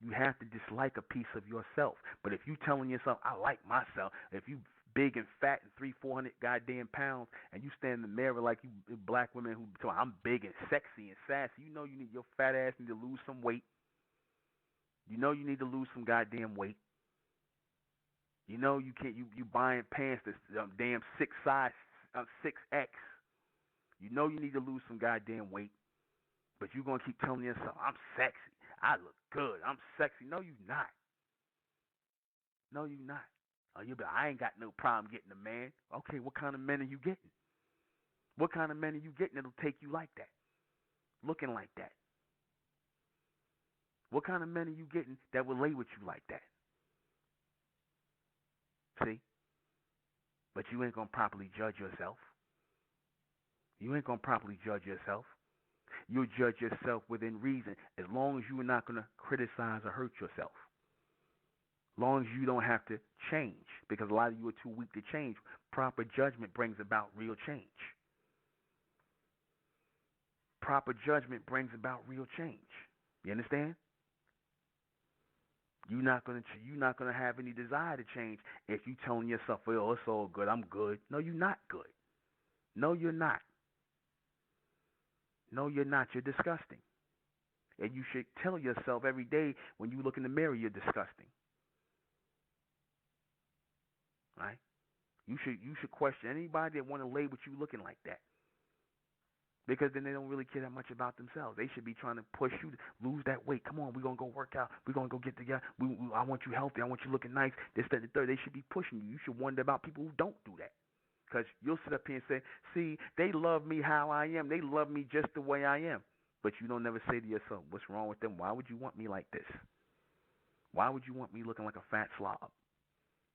You have to dislike a piece of yourself. But if you telling yourself, I like myself, if you big and fat and 300-400 goddamn pounds, and you stand in the mirror like you black women who tell I'm big and sexy and sassy, you need your fat ass need to lose some weight. You need to lose some goddamn weight. You can't. You buying pants that's damn 6X. You need to lose some goddamn weight, but you gonna keep telling yourself I'm sexy. I look good. I'm sexy. No, you not. No, you not. Oh, you be. I ain't got no problem getting a man. Okay, what kind of men are you getting? What kind of men are you getting that'll take you like that, looking like that? What kind of men are you getting that will lay with you like that? See? But you ain't going to properly judge yourself. You ain't going to properly judge yourself. You'll judge yourself within reason as long as you're not going to criticize or hurt yourself. As long as you don't have to change, because a lot of you are too weak to change. Proper judgment brings about real change. Proper judgment brings about real change. You understand? You're not gonna have any desire to change if you telling yourself, "Well, it's all good. I'm good." No, you're not good. No, you're not. No, you're not. You're disgusting. And you should tell yourself every day when you look in the mirror, you're disgusting. Right? You should question anybody that want to lay with you looking like that. Because then they don't really care that much about themselves. They should be trying to push you to lose that weight. Come on, we're going to go work out. We're going to go get together. I want you healthy. I want you looking nice. This, that, and the third. They should be pushing you. You should wonder about people who don't do that. Because you'll sit up here and say, see, they love me how I am. They love me just the way I am. But you don't never say to yourself, what's wrong with them? Why would you want me like this? Why would you want me looking like a fat slob?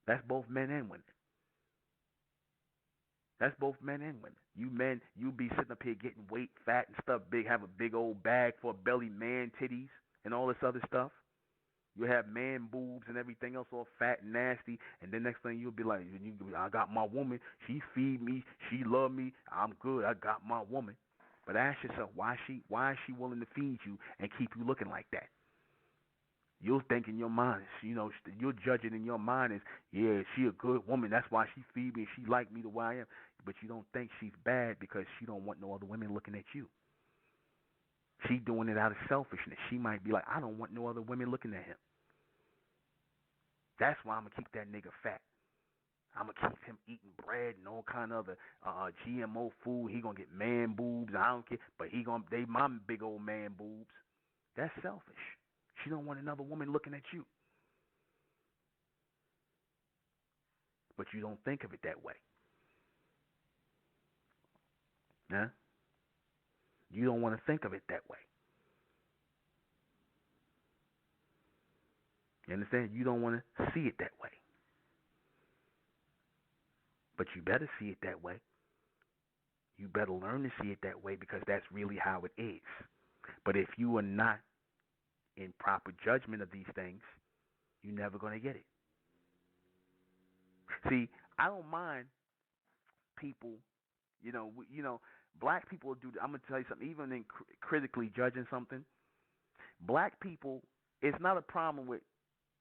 That's both men and women. That's both men and women. You men, you be sitting up here getting weight, fat and stuff, big, have a big old bag for a belly, man titties, and all this other stuff. You have man boobs and everything else all fat and nasty, and then next thing you'll be like, I got my woman, she feed me, she love me, I'm good, I got my woman. But ask yourself, why is she willing to feed you and keep you looking like that? You'll think in your mind, you'll judge it in your mind as, yeah, she a good woman. That's why she feed me and she like me the way I am. But you don't think she's bad because she don't want no other women looking at you. She doing it out of selfishness. She might be like, I don't want no other women looking at him. That's why I'm going to keep that nigga fat. I'm going to keep him eating bread and all kind of other GMO food. He going to get man boobs. I don't care. But they my big old man boobs. That's selfish. She don't want another woman looking at you. But you don't think of it that way. Huh? You don't want to think of it that way. You understand? You don't want to see it that way. But you better see it that way. You better learn to see it that way because that's really how it is. But if you are not in proper judgment of these things, you're never going to get it. See, I don't mind people, black people do. I'm going to tell you something. Even in critically judging something, black people, it's not a problem with,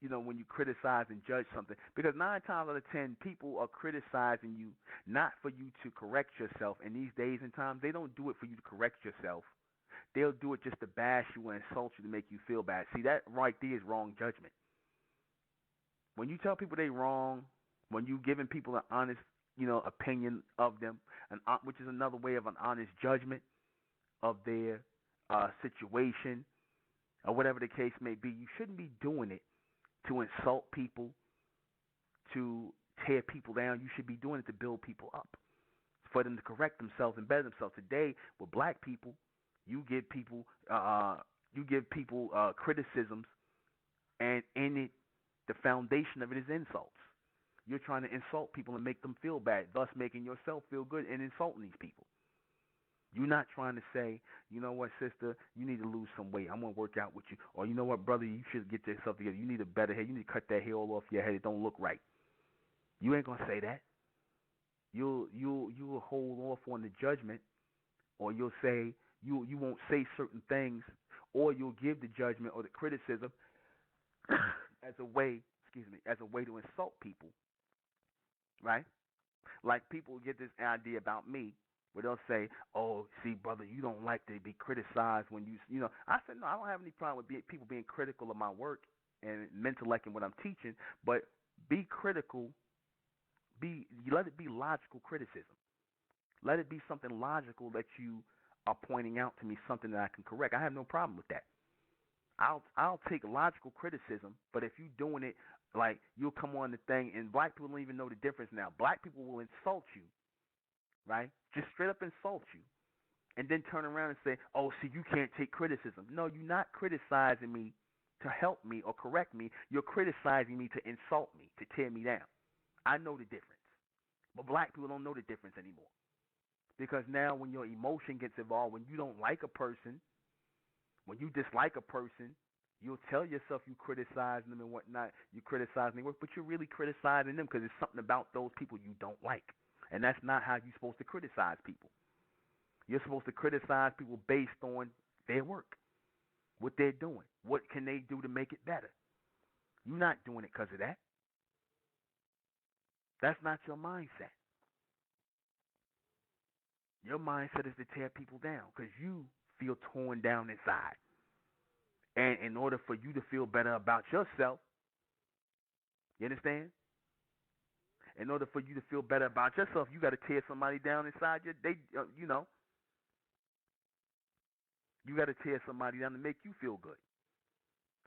when you criticize and judge something. Because 9 times out of 10, people are criticizing you not for you to correct yourself. In these days and times, they don't do it for you to correct yourself. They'll do it just to bash you and insult you to make you feel bad. See, that right there is wrong judgment. When you tell people they wrong, when you giving people an honest, opinion of them, which is another way of an honest judgment of their situation, or whatever the case may be, you shouldn't be doing it to insult people, to tear people down. You should be doing it to build people up, for them to correct themselves and better themselves. Today, with black people, you give people criticisms, and in it, the foundation of it is insults. You're trying to insult people and make them feel bad, thus making yourself feel good and insulting these people. You're not trying to say, you know what, sister, you need to lose some weight. I'm going to work out with you. Or, you know what, brother, you should get yourself together. You need a better hair. You need to cut that hair all off your head. It don't look right. You ain't going to say that. You'll hold off on the judgment, or you'll say, you won't say certain things, or you'll give the judgment or the criticism as a way to insult people, right? Like people get this idea about me where they'll say, oh, see, brother, you don't like to be criticized when I said, no, I don't have any problem with people being critical of my work and intellect and what I'm teaching, but be critical, let it be logical criticism. Let it be something logical that you are pointing out to me, something that I can correct. I have no problem with that. I'll take logical criticism, but if you're doing it like you'll come on the thing, and black people don't even know the difference now. Black people will insult you, right? Just straight up insult you, and then turn around and say, oh, see, you can't take criticism. No, you're not criticizing me to help me or correct me. You're criticizing me to insult me, to tear me down. I know the difference. But black people don't know the difference anymore. Because now when your emotion gets involved, when you don't like a person, when you dislike a person, you'll tell yourself you criticizing them and whatnot. You criticizing their work, but you're really criticizing them because there's something about those people you don't like. And that's not how you're supposed to criticize people. You're supposed to criticize people based on their work, what they're doing. What can they do to make it better? You're not doing it because of that. That's not your mindset. Your mindset is to tear people down because you feel torn down inside. And in order for you to feel better about yourself, you understand? In order for you to feel better about yourself, you got to tear somebody down inside you. You got to tear somebody down to make you feel good.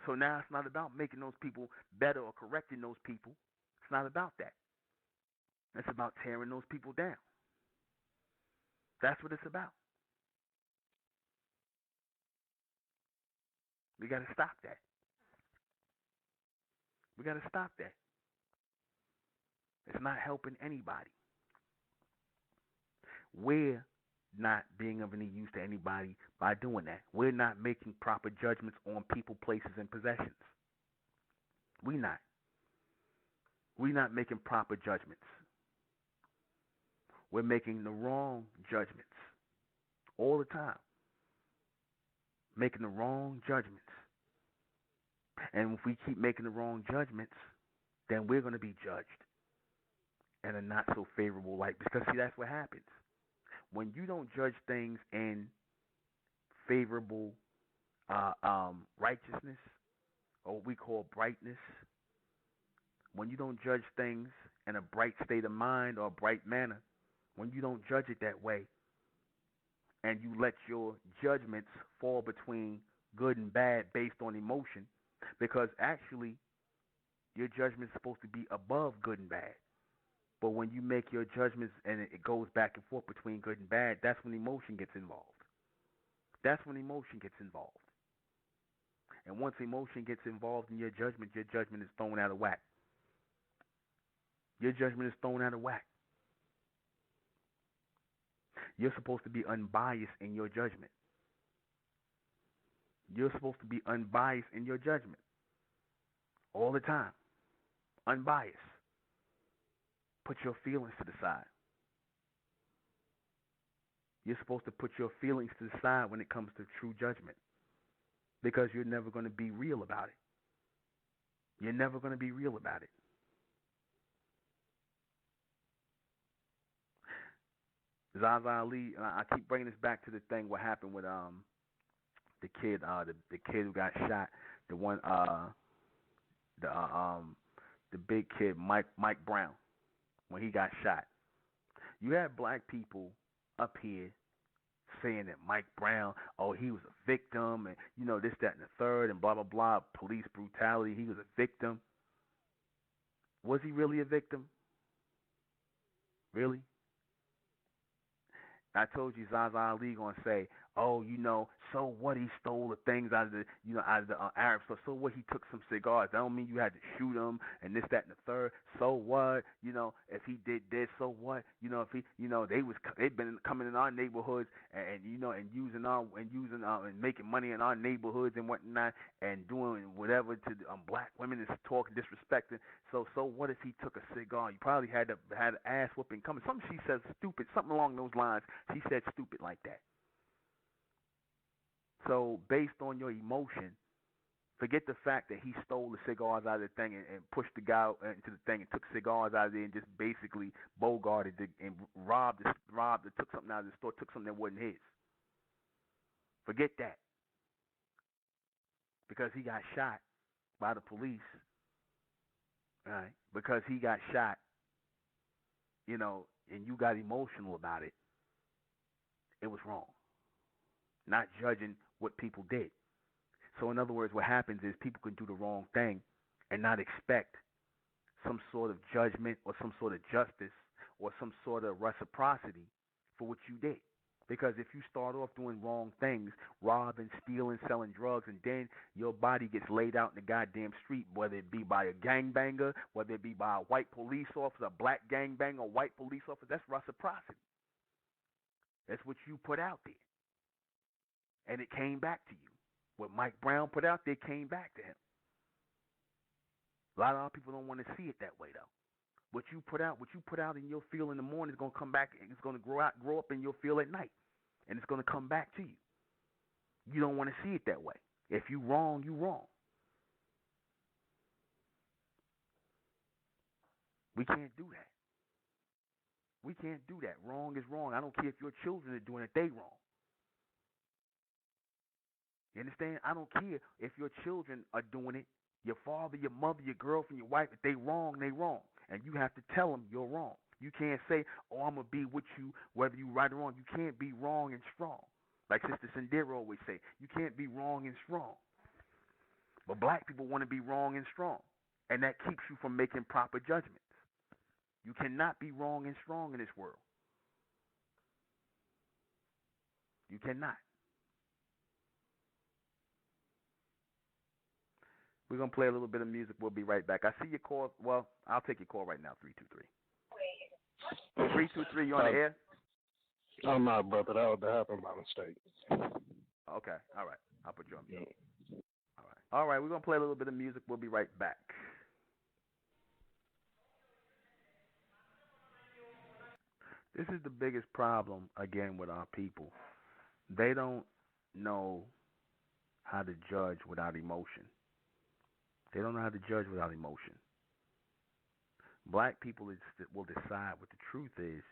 So now it's not about making those people better or correcting those people. It's not about that. It's about tearing those people down. That's what it's about. We got to stop that. We got to stop that. It's not helping anybody. We're not being of any use to anybody by doing that. We're not making proper judgments on people, places, and possessions. We're not. We're not making proper judgments. We're making the wrong judgments all the time. Making the wrong judgments. And if we keep making the wrong judgments, then we're going to be judged in a not so favorable light. Because, see, that's what happens. When you don't judge things in favorable righteousness, or what we call brightness, when you don't judge things in a bright state of mind or a bright manner, when you don't judge it that way, and you let your judgments fall between good and bad based on emotion, because actually your judgment is supposed to be above good and bad. But when you make your judgments and it goes back and forth between good and bad, that's when emotion gets involved. That's when emotion gets involved. And once emotion gets involved in your judgment is thrown out of whack. Your judgment is thrown out of whack. You're supposed to be unbiased in your judgment. You're supposed to be unbiased in your judgment all the time. Unbiased. Put your feelings to the side. You're supposed to put your feelings to the side when it comes to true judgment, because you're never going to be real about it. You're never going to be real about it. Zaza Ali, I keep bringing this back to the thing what happened with the kid who got shot, the big kid Mike Brown, when he got shot. You had black people up here saying that Mike Brown, oh, he was a victim, and this, that, and the third, and blah blah blah, police brutality. He was a victim. Was he really a victim? Really? I told you Zaza Ali gonna say, oh, so what? He stole the things out of the, out of the Arab store. So what? He took some cigars. That don't mean you had to shoot him and this, that, and the third. So what? If he did this, so what? If he, they've been coming in our neighborhoods and using and making money in our neighborhoods and whatnot and doing whatever to black women and talking disrespecting. So what if he took a cigar? You probably had an ass whooping coming. Something she said stupid, something along those lines. She said stupid like that. So based on your emotion, forget the fact that he stole the cigars out of the thing and pushed the guy into the thing and took cigars out of there and just basically bogarted and took something out of the store, took something that wasn't his. Forget that. Because he got shot by the police, right? Because he got shot, and you got emotional about it, it was wrong. Not judging what people did. So in other words, what happens is people can do the wrong thing and not expect some sort of judgment or some sort of justice or some sort of reciprocity for what you did, Because if you start off doing wrong things, robbing, stealing, selling drugs, and then your body gets laid out in the goddamn street, whether it be by a gangbanger, whether it be by a white police officer, a black gangbanger, a white police officer, that's reciprocity. That's what you put out there. And it came back to you. What Mike Brown put out there came back to him. A lot of our people don't want to see it that way, though. What you put out and you'll feel in the morning is going to come back, and it's going to grow up and you'll feel at night. And it's going to come back to you. You don't want to see it that way. If you wrong, you wrong. We can't do that. We can't do that. Wrong is wrong. I don't care if your children are doing it, they wrong. You understand? I don't care if your children are doing it, your father, your mother, your girlfriend, your wife, if they wrong, they wrong. And you have to tell them you're wrong. You can't say, oh, I'm going to be with you whether you right or wrong. You can't be wrong and strong. Like Sister Sandera always say, you can't be wrong and strong. But black people want to be wrong and strong. And that keeps you from making proper judgments. You cannot be wrong and strong in this world. You cannot. We're going to play a little bit of music. We'll be right back. I see your call. Well, I'll take your call right now, 323. 323, you on the air? I'm not, brother. That happened by mistake. Okay. All right. I'll put you on mute. All right. We're going to play a little bit of music. We'll be right back. This is the biggest problem, again, with our people. They don't know how to judge without emotion. They don't know how to judge without emotion. Black people will decide what the truth is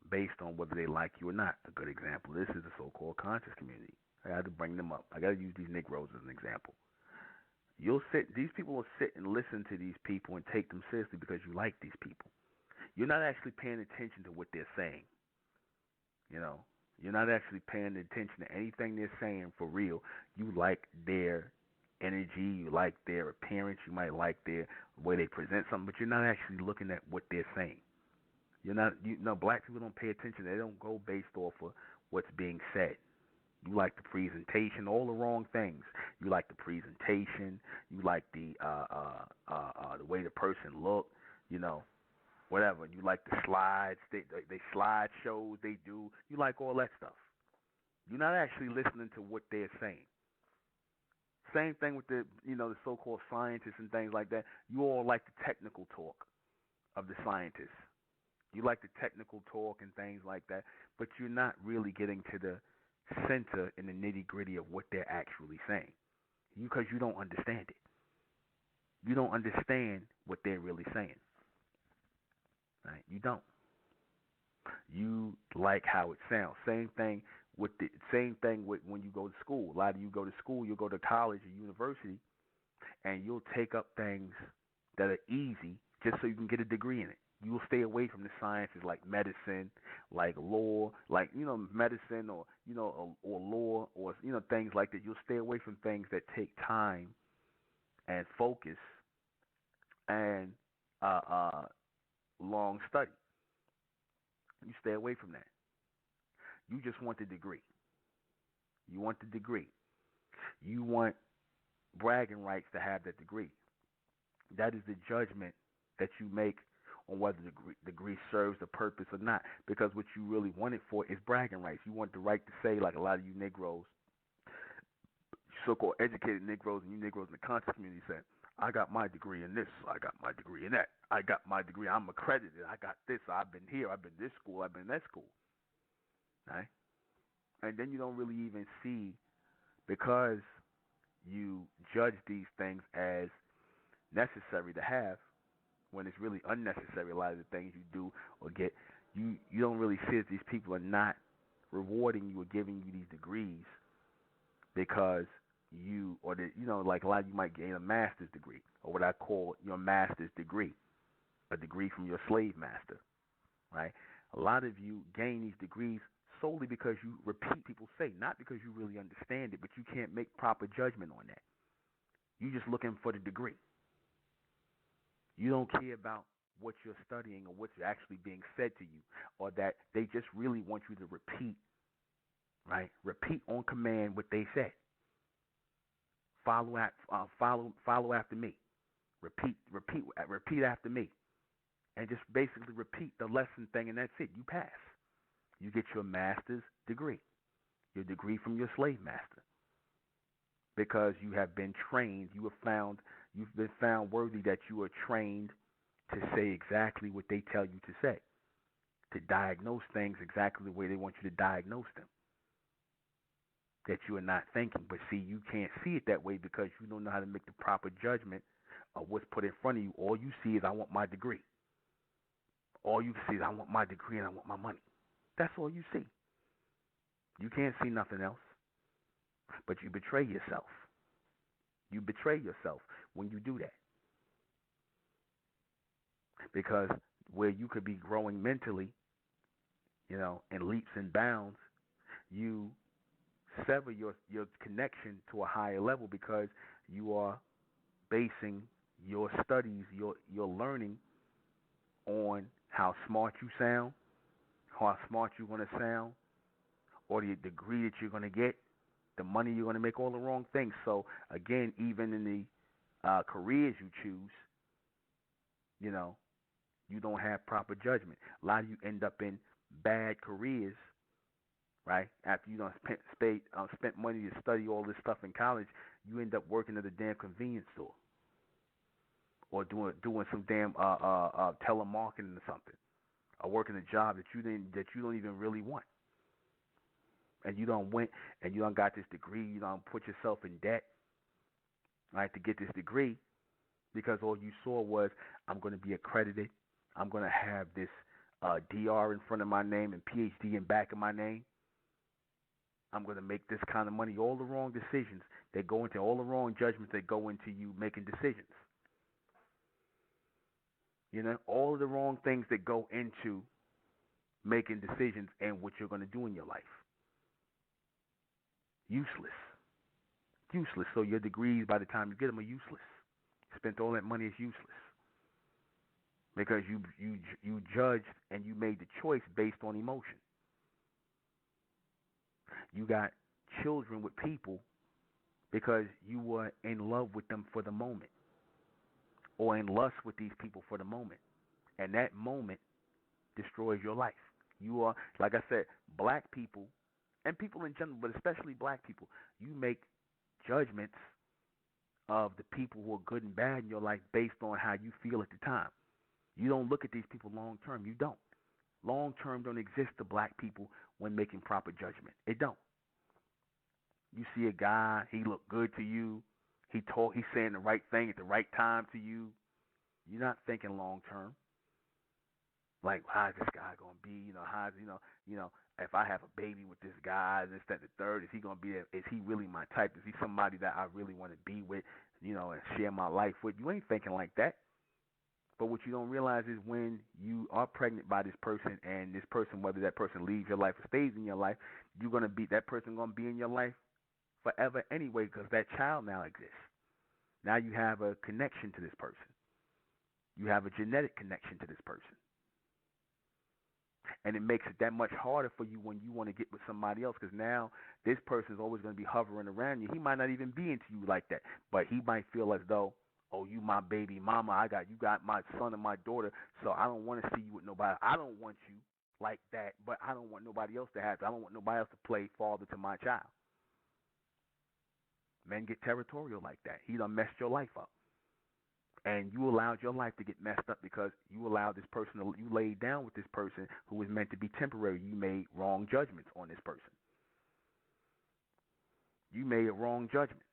based on whether they like you or not. A good example, this is the so-called conscious community. I got to bring them up. I got to use these Negroes as an example. These people will sit and listen to these people and take them seriously because you like these people. You're not actually paying attention to what they're saying. You know, you're not actually paying attention to anything they're saying for real. You like their energy, you like their appearance, you might like their way they present something, but you're not actually looking at what they're saying. Black people don't pay attention. They don't go based off of what's being said. You like the presentation, all the wrong things. You like the presentation. You like the way the person look. Whatever. You like the slides, they slide shows they do. You like all that stuff. You're not actually listening to what they're saying. Same thing with the so-called scientists and things like that. You all like the technical talk of the scientists. You like the technical talk and things like that, but you're not really getting to the center and the nitty-gritty of what they're actually saying. Because you don't understand it. You don't understand what they're really saying. Right? You don't. You like how it sounds. Same thing with when you go to school. A lot of you go to school, you'll go to college or university, and you'll take up things that are easy just so you can get a degree in it. You will stay away from the sciences like medicine, like law, like medicine or law or things like that. You'll stay away from things that take time and focus and long study. You stay away from that. You just want the degree. You want the degree. You want bragging rights to have that degree. That is the judgment that you make on whether the degree serves the purpose or not. Because what you really want it for is bragging rights. You want the right to say, like a lot of you Negroes, so-called educated Negroes and you Negroes in the conscious community say, I got my degree in this, I got my degree in that, I got my degree, I'm accredited, I got this, I've been here, I've been this school, I've been that school. Right? And then you don't really even see, because you judge these things as necessary to have, when it's really unnecessary. A lot of the things you do or get, you don't really see that these people are not rewarding you or giving you these degrees because like a lot of you might gain a master's degree, or what I call your master's degree, a degree from your slave master, right? A lot of you gain these degrees solely because you repeat people say, not because you really understand it, but you can't make proper judgment on that. You're just looking for the degree. You don't care about what you're studying or what's actually being said to you, or that they just really want you to repeat right? Repeat on command what they said. Follow after me. Repeat after me, and just basically repeat the lesson thing, and that's it. You pass. You get your master's degree, your degree from your slave master, because you have been trained. You've been found worthy that you are trained to say exactly what they tell you to say, to diagnose things exactly the way they want you to diagnose them. That you are not thinking. But see, you can't see it that way because you don't know how to make the proper judgment of what's put in front of you. All you see is, I want my degree. All you see is, I want my degree and I want my money. That's all you see. You can't see nothing else. But you betray yourself. You betray yourself when you do that. Because where you could be growing mentally, in leaps and bounds, you sever your connection to a higher level because you are basing your studies, your learning on how smart you sound, how smart you're going to sound, or the degree that you're going to get, the money you're going to make, all the wrong things. So again, even in the careers you choose, you don't have proper judgment. A lot of you end up in bad careers, right? After you spent money to study all this stuff in college, you end up working at a damn convenience store, or doing some damn telemarketing or something, or working a job that you don't even really want. And you don't got this degree, you don't put yourself in debt, right, to get this degree, because all you saw was, I'm going to be accredited, I'm going to have this DR in front of my name and PhD in back of my name. I'm going to make this kind of money. All the wrong decisions that go into, all the wrong judgments that go into you making decisions. All of the wrong things that go into making decisions and what you're going to do in your life. Useless. So your degrees, by the time you get them, are useless. Spent all that money, is useless. Because you judged and you made the choice based on emotion. You got children with people because you were in love with them for the moment, or in lust with these people for the moment. And that moment destroys your life. You are, like I said, black people, and people in general, but especially black people, you make judgments of the people who are good and bad in your life based on how you feel at the time. You don't look at these people long term. You don't. Long term don't exist to black people when making proper judgment. It don't. You see a guy, he look good to you, he's saying the right thing at the right time to you. You're not thinking long term. Like, how's this guy gonna be? If I have a baby with this guy, this, that, the third, is he gonna be? Is he really my type? Is he somebody that I really want to be with? And share my life with? You ain't thinking like that. But what you don't realize is when you are pregnant by this person, and this person, whether that person leaves your life or stays in your life, that person gonna be in your life forever anyway, because that child now exists. Now you have a connection to this person. You have a genetic connection to this person. And it makes it that much harder for you when you want to get with somebody else, because now this person is always going to be hovering around you. He might not even be into you like that, but he might feel as though, oh, you my baby mama, you got my son and my daughter, so I don't want to see you with nobody. I don't want you like that, but I don't want nobody else to have it. I don't want nobody else to play father to my child. Men get territorial like that. He done messed your life up. And you allowed your life to get messed up because you allowed this person, you laid down with this person who was meant to be temporary. You made wrong judgments on this person. You made a wrong judgment.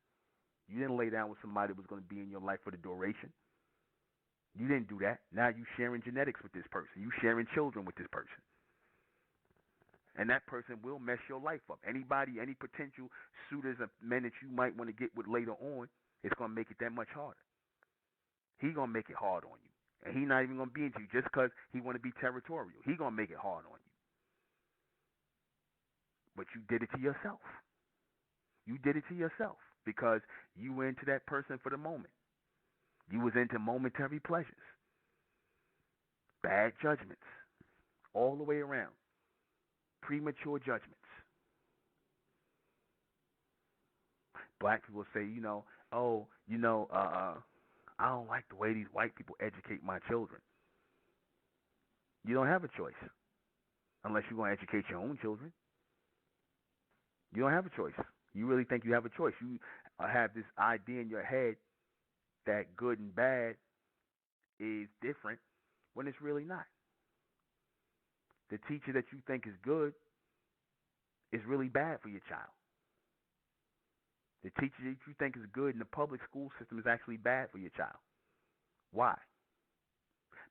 You didn't lay down with somebody that was going to be in your life for the duration. You didn't do that. Now you sharing genetics with this person. You sharing children with this person. And that person will mess your life up. Any potential suitors of men that you might want to get with later on, it's going to make it that much harder. He going to make it hard on you. And he not even going to be into you just because he want to be territorial. He going to make it hard on you. But you did it to yourself. You did it to yourself because you were into that person for the moment. You was into momentary pleasures. Bad judgments. All the way around. Premature judgments. Black people say, oh, I don't like the way these white people educate my children. You don't have a choice unless you're going to educate your own children. You don't have a choice. You really think you have a choice? You have this idea in your head that good and bad is different when it's really not. The teacher that you think is good is really bad for your child. The teacher that you think is good in the public school system is actually bad for your child. Why?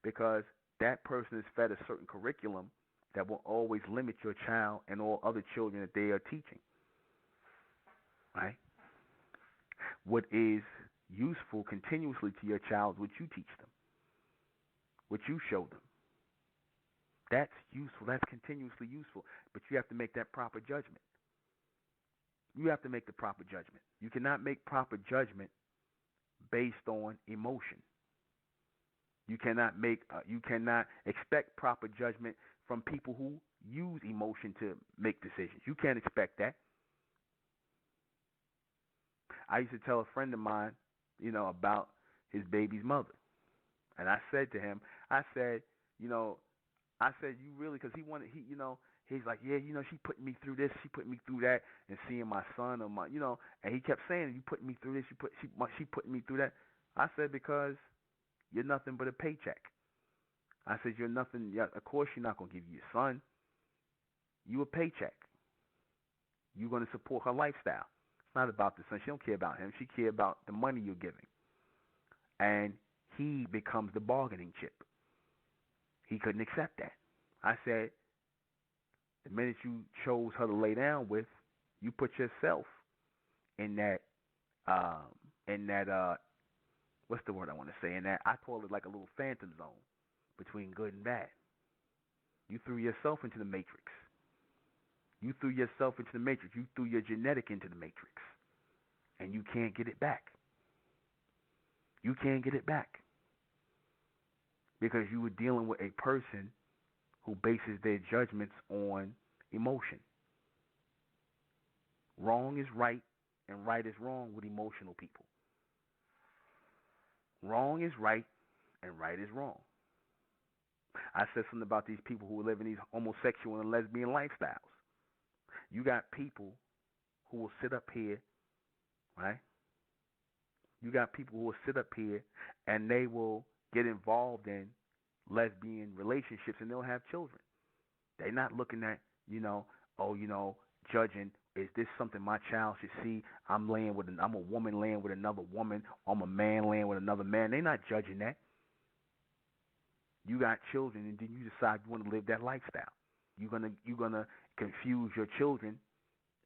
Because that person is fed a certain curriculum that will always limit your child and all other children that they are teaching. Right? What is useful continuously to your child is what you teach them, what you show them. That's useful. That's continuously useful. But you have to make that proper judgment. You have to make the proper judgment. You cannot make proper judgment based on emotion. You cannot expect proper judgment from people who use emotion to make decisions. You can't expect that. I used to tell a friend of mine, about his baby's mother. And I said to him, you really, because he's like, yeah, she put me through this, she put me through that, and seeing my son or and he kept saying, you put me through this, she put me through that. I said, because you're nothing but a paycheck. I said, you're nothing. Yeah, of course, you're not gonna give you your son. You a paycheck. You're gonna support her lifestyle. It's not about the son. She don't care about him. She care about the money you're giving. And he becomes the bargaining chip. He couldn't accept that. I said, the minute you chose her to lay down with, you put yourself in that, what's the word I want to say? In that, I call it like a little phantom zone between good and bad. You threw yourself into the matrix. You threw yourself into the matrix. You threw your genetic into the matrix. And you can't get it back. You can't get it back. Because you were dealing with a person who bases their judgments on emotion. Wrong is right, and right is wrong with emotional people. Wrong is right, and right is wrong. I said something about these people who live in these homosexual and lesbian lifestyles. You got people who will sit up here, right? You got people who will sit up here and they will get involved in lesbian relationships and they'll have children. They're not looking at, judging, is this something my child should see? I'm a woman laying with another woman, I'm a man laying with another man. They're not judging that. You got children and then you decide you want to live that lifestyle. You're gonna confuse your children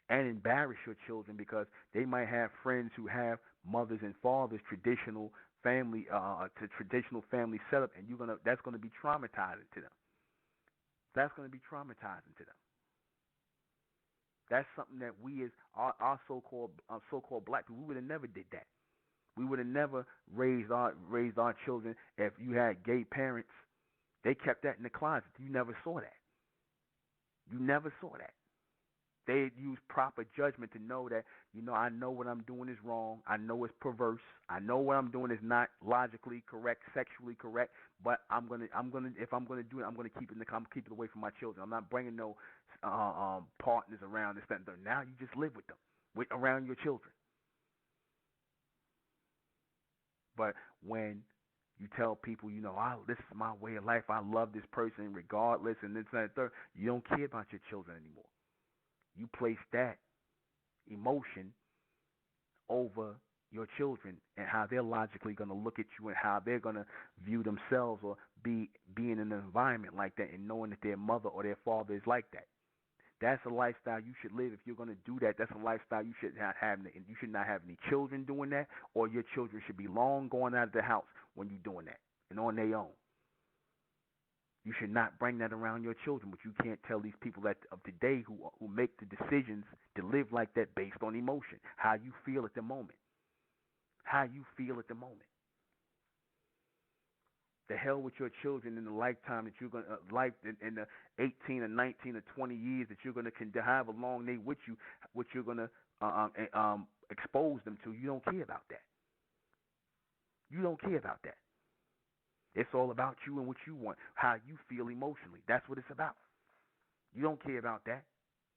and embarrass your children because they might have friends who have mothers and fathers, traditional family setup, and that's gonna be traumatizing to them. That's gonna be traumatizing to them. That's something that we as our so-called black people, we would have never did that. We would have never raised our children. If you had gay parents, they kept that in the closet. You never saw that. You never saw that. They use proper judgment to know that, I know what I'm doing is wrong. I know it's perverse. I know what I'm doing is not logically correct, sexually correct. But if I'm gonna do it, I'm gonna keep it away from my children. I'm not bringing no partners around this, that, and that. Now you just live with them, around your children. But when you tell people, this is my way of life. I love this person regardless, and this, that, and third. You don't care about your children anymore. You place that emotion over your children and how they're logically going to look at you and how they're going to view themselves or being in an environment like that and knowing that their mother or their father is like that. That's a lifestyle you should live. If you're going to do that, that's a lifestyle you should not have. And you should not have any children doing that, or your children should be long going out of the house when you're doing that and on their own. You should not bring that around your children, but you can't tell these people of today who make the decisions to live like that based on emotion, how you feel at the moment. How you feel at the moment. The hell with your children in the lifetime that you're going to, in the 18 or 19 or 20 years that you're going to have along they with you, what you're going to expose them to. You don't care about that. You don't care about that. It's all about you and what you want, how you feel emotionally. That's what it's about. You don't care about that.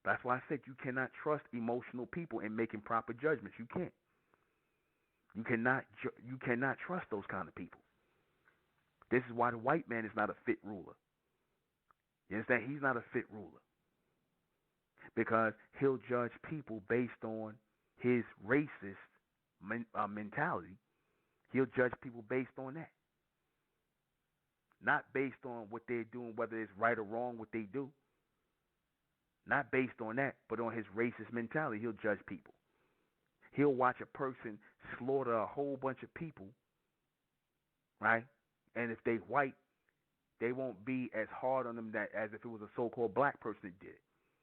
That's why I said you cannot trust emotional people in making proper judgments. You can't. You cannot trust those kind of people. This is why the white man is not a fit ruler. You understand? He's not a fit ruler because he'll judge people based on his racist mentality. He'll judge people based on that, not based on what they're doing, whether it's right or wrong what they do. Not based on that, but on his racist mentality, he'll judge people. He'll watch a person slaughter a whole bunch of people, right? And if they white, they won't be as hard on them as if it was a so-called black person that did it.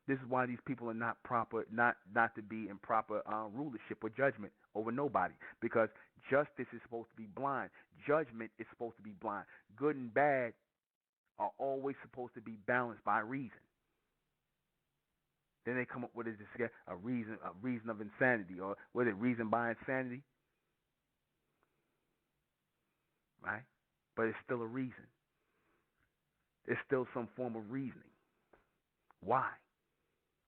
This is why these people are not proper, not to be in proper rulership or judgment over nobody, because justice is supposed to be blind. Judgment is supposed to be blind. Good and bad are always supposed to be balanced by reason. Then they come up with a reason of insanity, or what is it, reason by insanity, right? But it's still a reason. It's still some form of reasoning. Why?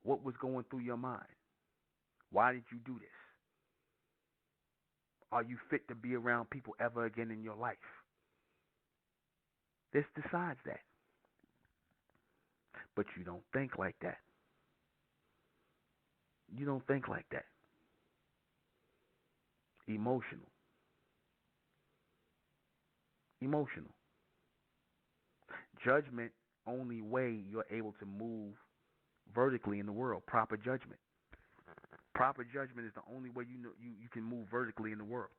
What was going through your mind? Why did you do this? Are you fit to be around people ever again in your life? This decides that. But you don't think like that. You don't think like that. Emotional. Judgment, only way you're able to move vertically in the world. Proper judgment. Proper judgment is the only way you can move vertically in the world.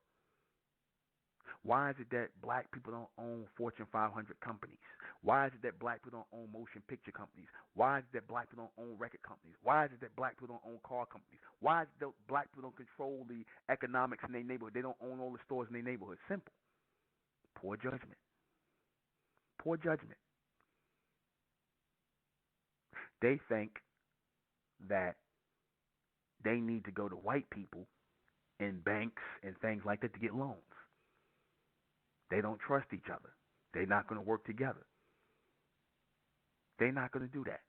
Why is it that black people don't own Fortune 500 companies? Why is it that black people don't own motion picture companies? Why is it that black people don't own record companies? Why is it that black people don't own car companies? Why is it that black people don't control the economics in their neighborhood? They don't own all the stores in their neighborhood. Simple. Poor judgment. Poor judgment. They think that they need to go to white people in banks and things like that to get loans. They don't trust each other. They're not going to work together. They're not going to do that.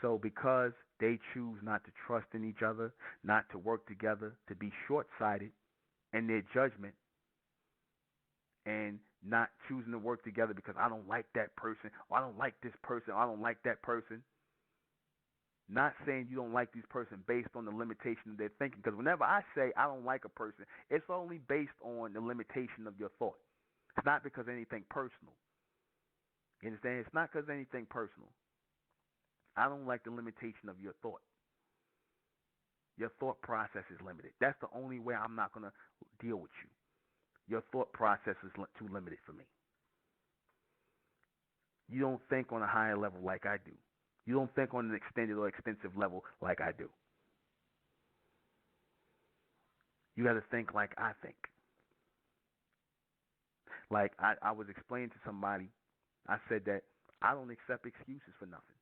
So because they choose not to trust in each other, not to work together, to be short-sighted in their judgment, and not choosing to work together because I don't like that person, or I don't like this person, or I don't like that person. Not saying you don't like this person based on the limitation of their thinking, because whenever I say I don't like a person, it's only based on the limitation of your thought. It's not because of anything personal. You understand? It's not because of anything personal. I don't like the limitation of your thought. Your thought process is limited. That's the only way I'm not going to deal with you. Your thought process is too limited for me. You don't think on a higher level like I do. You don't think on an extended or extensive level like I do. You got to think like I think. Like I was explaining to somebody, I said that I don't accept excuses for nothing.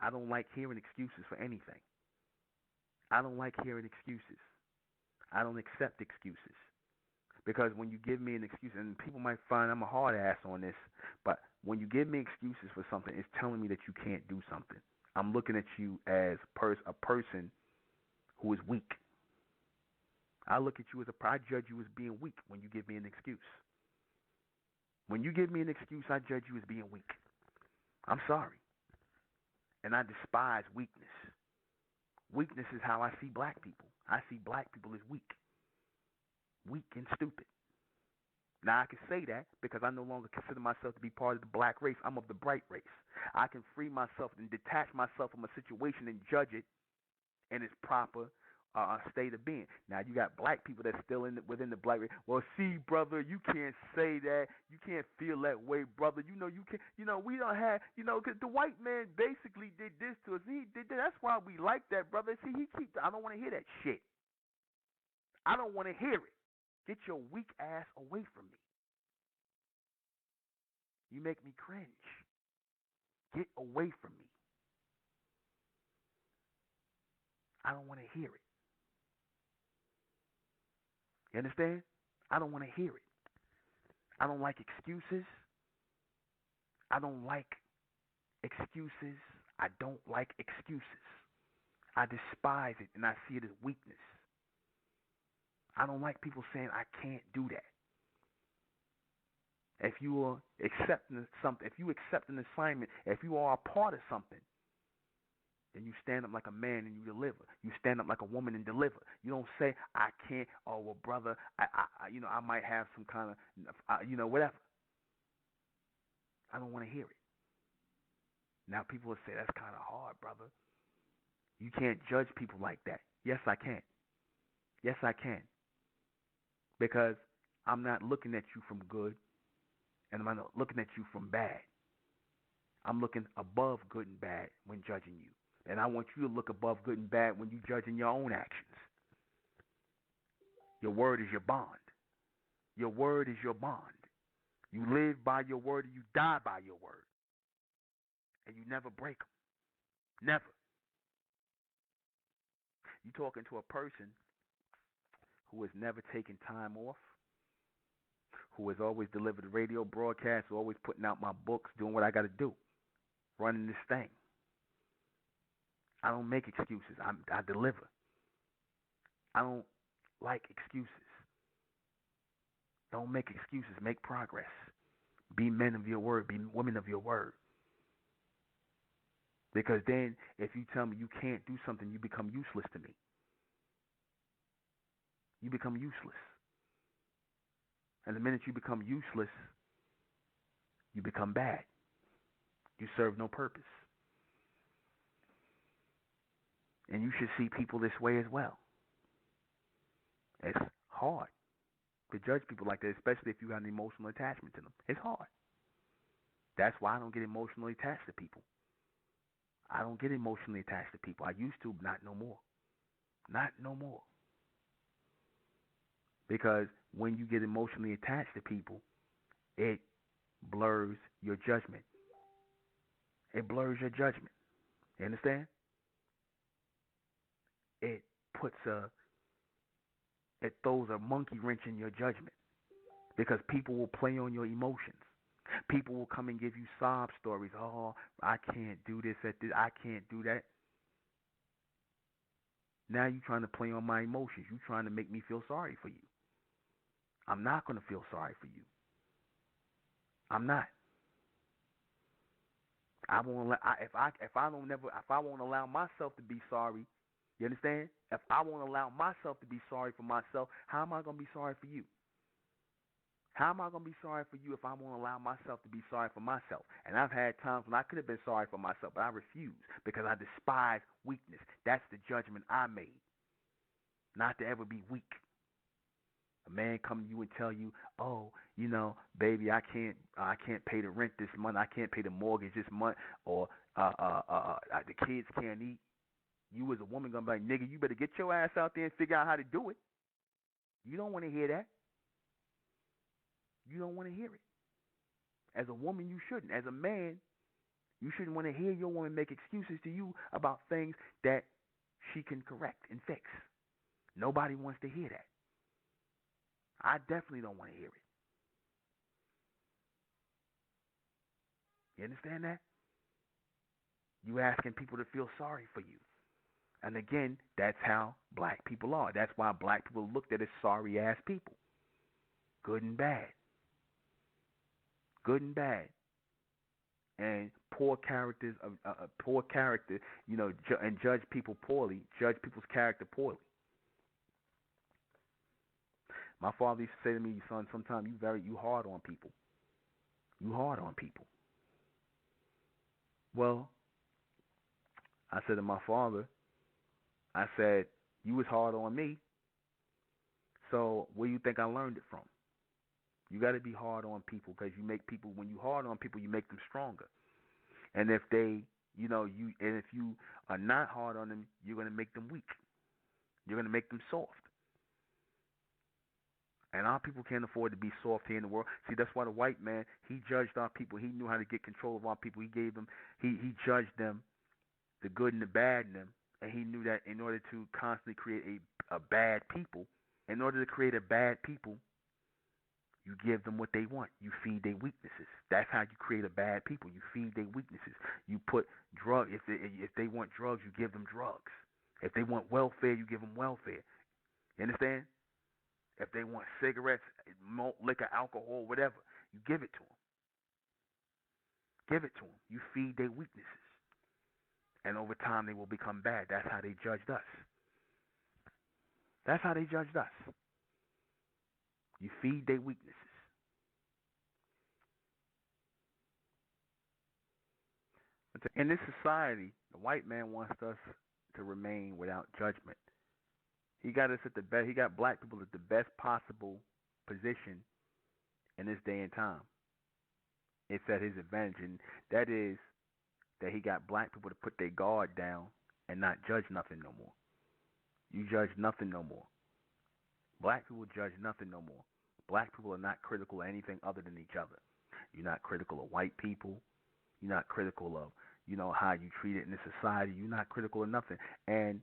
I don't like hearing excuses for anything. I don't like hearing excuses. I don't accept excuses. Because when you give me an excuse, and people might find I'm a hard ass on this, but when you give me excuses for something, it's telling me that you can't do something. I'm looking at you as a person who is weak. I look at you I judge you as being weak when you give me an excuse. When you give me an excuse, I judge you as being weak. I'm sorry. And I despise weakness. Weakness is how I see black people. I see black people as weak. Weak and stupid. Now, I can say that because I no longer consider myself to be part of the black race. I'm of the bright race. I can free myself and detach myself from a situation and judge it in its proper state of being. Now, you got black people that's still within the black race. Well, see, brother, you can't say that. You can't feel that way, brother. You know, you can't. You know, we don't have. You know, because the white man basically did this to us. He did that. That's why we like that, brother. See, I don't want to hear that shit. I don't want to hear it. Get your weak ass away from me. You make me cringe. Get away from me. I don't want to hear it. You understand? I don't want to hear it. I don't like excuses. I don't like excuses. I don't like excuses. I despise it and I see it as weakness. I don't like people saying I can't do that. If you are accepting something, if you accept an assignment, if you are a part of something, then you stand up like a man and you deliver. You stand up like a woman and deliver. You don't say I can't. Oh well, brother, I might have some kind of, whatever. I don't want to hear it. Now people will say that's kind of hard, brother. You can't judge people like that. Yes, I can. Yes, I can. Because I'm not looking at you from good, and I'm not looking at you from bad. I'm looking above good and bad when judging you. And I want you to look above good and bad when you're judging your own actions. Your word is your bond. Your word is your bond. You live by your word and you die by your word. And you never break them. Never. You're talking to a person who has never taken time off, who has always delivered radio broadcasts, always putting out my books, doing what I got to do, running this thing. I don't make excuses. I deliver. I don't like excuses. Don't make excuses. Make progress. Be men of your word. Be women of your word. Because then if you tell me you can't do something, you become useless to me. You become useless. And the minute you become useless, you become bad. You serve no purpose. And you should see people this way as well. It's hard to judge people like that, especially if you got an emotional attachment to them. It's hard. That's why I don't get emotionally attached to people. I don't get emotionally attached to people. I used to, but not no more. Not no more. Because when you get emotionally attached to people, it blurs your judgment. It blurs your judgment. You understand? It throws a monkey wrench in your judgment. Because people will play on your emotions. People will come and give you sob stories. Oh, I can't do this at this. I can't do that. Now you're trying to play on my emotions. You're trying to make me feel sorry for you. I'm not going to feel sorry for you. I'm not. I won't. If I won't allow myself to be sorry, you understand? If I won't allow myself to be sorry for myself, how am I going to be sorry for you? How am I going to be sorry for you if I won't allow myself to be sorry for myself? And I've had times when I could have been sorry for myself, but I refused because I despise weakness. That's the judgment I made, not to ever be weak. A man come to you and tell you, oh, baby, I can't pay the rent this month. I can't pay the mortgage this month, or the kids can't eat. You as a woman gonna be like, nigga, you better get your ass out there and figure out how to do it. You don't want to hear that. You don't want to hear it. As a woman, you shouldn't. As a man, you shouldn't want to hear your woman make excuses to you about things that she can correct and fix. Nobody wants to hear that. I definitely don't want to hear it. You understand that? You asking people to feel sorry for you. And again, that's how black people are. That's why black people looked at as sorry-ass people. Good and bad. Good and bad. And poor characters, poor character, and judge people poorly, judge people's character poorly. My father used to say to me, son, sometimes you hard on people. You hard on people. Well, I said to my father, I said, you was hard on me, so where you think I learned it from? You got to be hard on people because you make people, when you hard on people, you make them stronger. And if they, if you are not hard on them, you're going to make them weak. You're going to make them soft. And our people can't afford to be soft here in the world. See, that's why the white man, he judged our people. He knew how to get control of our people. He gave them, he judged them, the good and the bad in them, And he knew that in order to constantly create a bad people, in order to create a bad people, you give them what they want. You feed their weaknesses. That's how you create a bad people. You feed their weaknesses. You put drug. If they want drugs, you give them drugs. If they want welfare, you give them welfare. You understand? If they want cigarettes, malt, liquor, alcohol, whatever, you give it to them. Give it to them. You feed their weaknesses. And over time, they will become bad. That's how they judged us. That's how they judged us. You feed their weaknesses. In this society, the white man wants us to remain without judgment. He got us at the best. He got black people at the best possible position in this day and time. It's at his advantage, and that is that he got black people to put their guard down and not judge nothing no more. You judge nothing no more. Black people judge nothing no more. Black people are not critical of anything other than each other. You're not critical of white people. You're not critical of, how you treat it in this society. You're not critical of nothing. And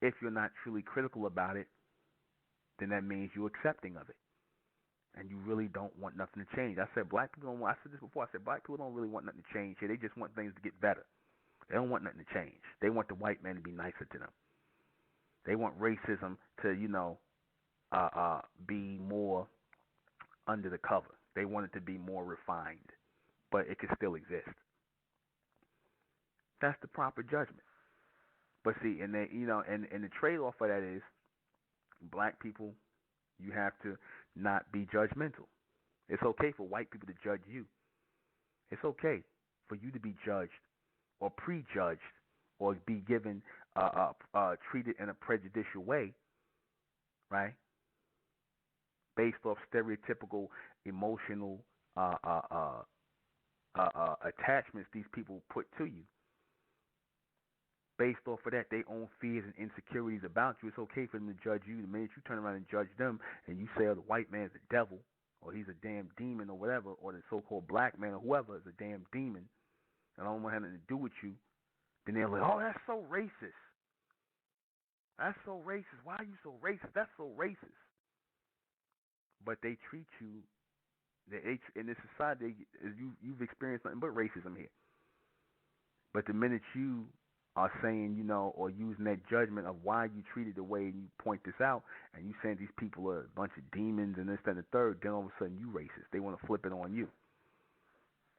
if you're not truly critical about it, then that means you're accepting of it. And you really don't want nothing to change. I said black people don't want, I said this before, I said black people don't really want nothing to change here. They just want things to get better. They don't want nothing to change. They want the white man to be nicer to them. They want racism to, be more under the cover. They want it to be more refined. But it can still exist. That's the proper judgment. But see, and they, and the trade-off of that is black people, you have to not be judgmental. It's okay for white people to judge you. It's okay for you to be judged or prejudged or be given treated in a prejudicial way, right? Based off stereotypical emotional attachments these people put to you. Based off of that, they own fears and insecurities about you. It's okay for them to judge you. The minute you turn around and judge them and you say, oh, the white man's a devil, or he's a damn demon, or whatever, or the so-called black man, or whoever is a damn demon, and I don't want anything to do with you, then they're like, oh, that's so racist. That's so racist. Why are you so racist? That's so racist. But they treat you, in this society, you've experienced nothing but racism here. But the minute you are saying, or using that judgment of why you treated the way, and you point this out, and you saying these people are a bunch of demons and this, that, and the third, then all of a sudden you racist. They want to flip it on you.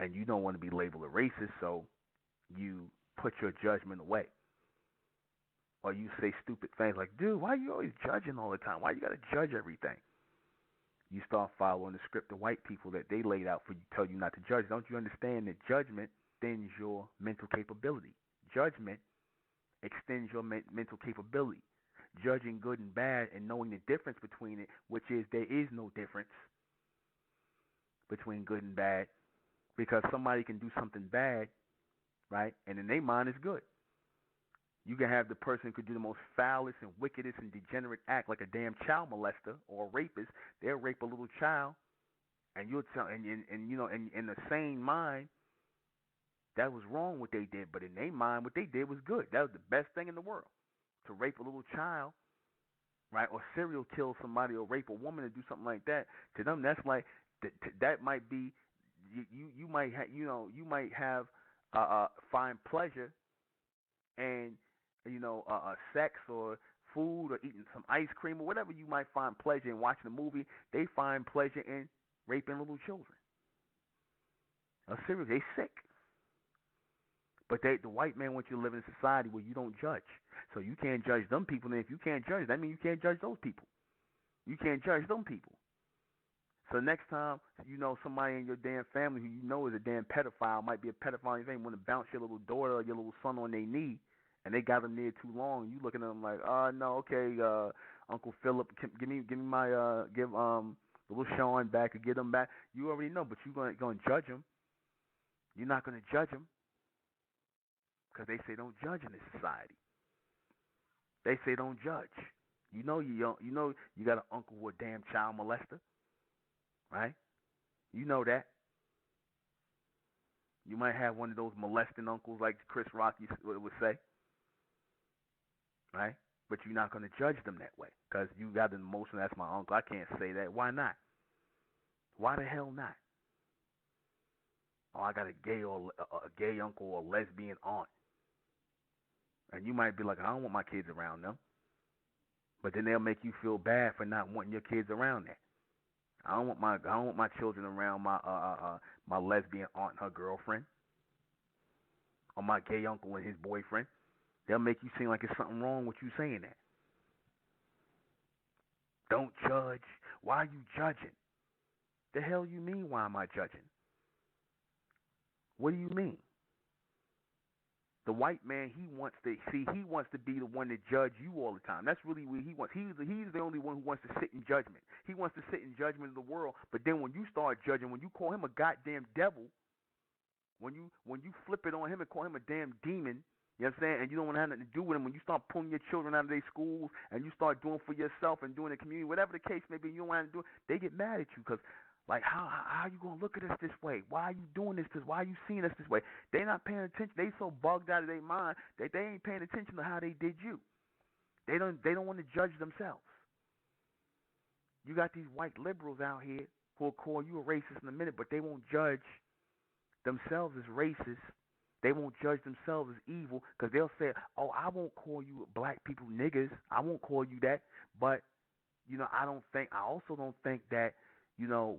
And you don't want to be labeled a racist, so you put your judgment away. Or you say stupid things like, dude, why are you always judging all the time? Why you got to judge everything? You start following the script of white people that they laid out for you, tell you not to judge. Don't you understand that judgment thins your mental capability? Judgment extends your mental capability. Judging good and bad and knowing the difference between it, which is there is no difference between good and bad, because somebody can do something bad, right, and in their mind it's good. You can have the person who could do the most foulest and wickedest and degenerate act, like a damn child molester or a rapist. They'll rape a little child, and you'll tell, and in the sane mind, that was wrong what they did, but in their mind, what they did was good. That was the best thing in the world. To rape a little child, right, or serial kill somebody, or rape a woman, and do something like that, to them, that's like that might be you might have find pleasure and sex or food or eating some ice cream or whatever you might find pleasure in watching a movie. They find pleasure in raping little children. Serious, they sick. But the white man wants you to live in a society where you don't judge. So you can't judge them people. And if you can't judge, that means you can't judge those people. You can't judge them people. So next time somebody in your damn family who you know is a damn pedophile, might be a pedophile, you want to bounce your little daughter or your little son on their knee, and they got them near too long, you looking at them like, no, okay, Uncle Philip, give me my little Sean back, or give them back. You already know, but you're going to judge them. You're not going to judge them. Because they say don't judge in this society. They say don't judge. You know you got an uncle who a damn child molester, right? You know that. You might have one of those molesting uncles like Chris Rock would say. right? But you're not going to judge them that way because you got an emotion. That's my uncle. I can't say that. Why not? Why the hell not? Oh, I got a gay uncle or lesbian aunt, and you might be like, I don't want my kids around them. But then they'll make you feel bad for not wanting your kids around that. I don't want my children around my lesbian aunt and her girlfriend, or my gay uncle and his boyfriend. They'll make you seem like it's something wrong with you saying that. Don't judge. Why are you judging? The hell you mean, why am I judging? What do you mean? The white man, he wants to be the one to judge you all the time. That's really what he wants. He's the only one who wants to sit in judgment. He wants to sit in judgment of the world. But then when you start judging, when you call him a goddamn devil, when you flip it on him and call him a damn demon, you know what I'm saying, and you don't want to have nothing to do with him, when you start pulling your children out of their schools and you start doing for yourself and doing the community, whatever the case may be, you don't want to do it, they get mad at you because, like, how are you going to look at us this way? Why are you doing this? Why are you seeing us this way? They're not paying attention. They so bugged out of their mind that they ain't paying attention to how they did you. They don't want to judge themselves. You got these white liberals out here who will call you a racist in a minute, but they won't judge themselves as racist. They won't judge themselves as evil because they'll say, oh, I won't call you black people niggas. I won't call you that. But, I also don't think that,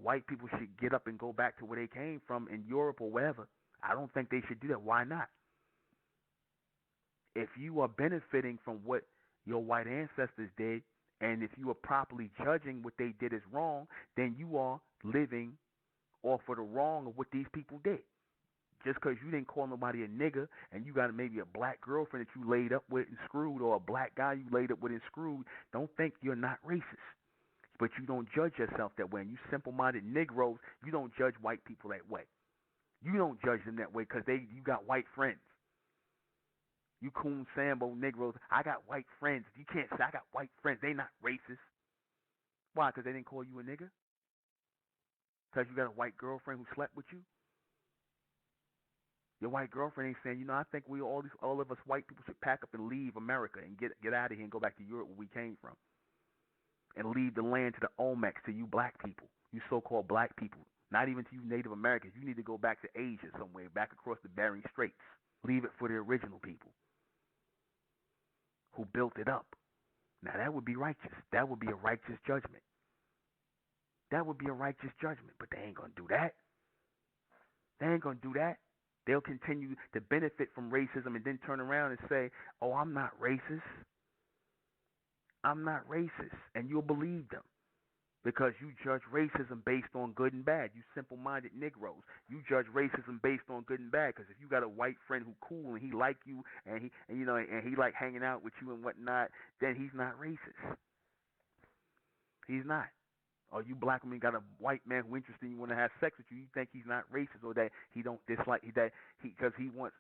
white people should get up and go back to where they came from in Europe or wherever. I don't think they should do that. Why not? If you are benefiting from what your white ancestors did, and if you are properly judging what they did as wrong, then you are living off of the wrong of what these people did. Just because you didn't call nobody a nigger and you got maybe a black girlfriend that you laid up with and screwed, or a black guy you laid up with and screwed, don't think you're not racist. But you don't judge yourself that way. And you simple-minded Negroes, you don't judge white people that way. You don't judge them that way because you got white friends. You coon sambo Negroes, I got white friends. You can't say I got white friends. They not racist. Why? Because they didn't call you a nigger? Because you got a white girlfriend who slept with you? Your white girlfriend ain't saying, I think all of us white people should pack up and leave America and get out of here and go back to Europe where we came from. And leave the land to the Olmecs, to you black people, you so-called black people. Not even to you Native Americans. You need to go back to Asia somewhere, back across the Bering Straits. Leave it for the original people who built it up. Now that would be righteous. That would be a righteous judgment. That would be a righteous judgment. But they ain't going to do that. They ain't going to do that. They'll continue to benefit from racism and then turn around and say, oh, I'm not racist. I'm not racist. And you'll believe them because you judge racism based on good and bad. You simple-minded Negroes. You judge racism based on good and bad because if you got a white friend who cool and he like you and he like hanging out with you and whatnot, then he's not racist. He's not. Or you black woman got a white man who interested in you, want to have sex with you, you think he's not racist, or that he don't dislike that because he wants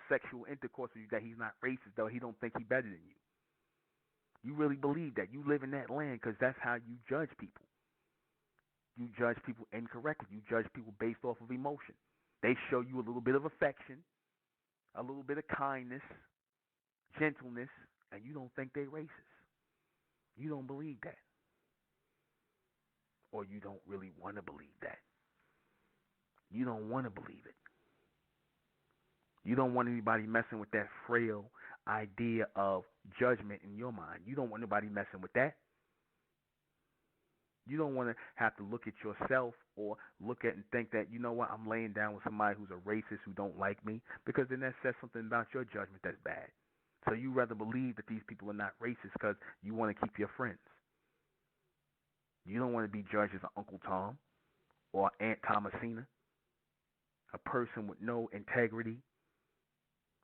sexual intercourse with you, that he's not racist, though he don't think he better than you. You really believe that. You live in that land because that's how you judge people. You judge people incorrectly. You judge people based off of emotion. They show you a little bit of affection, a little bit of kindness, gentleness, and you don't think they're racist. You don't believe that. Or you don't really want to believe that. You don't want to believe it. You don't want anybody messing with that frail idea of judgment in your mind. You don't want anybody messing with that. You don't want to have to look at yourself or look at and think that, you know what, I'm laying down with somebody who's a racist who don't like me, because then that says something about your judgment that's bad. So you rather believe that these people are not racist because you want to keep your friends. You don't want to be judged as an Uncle Tom or Aunt Thomasina, a person with no integrity,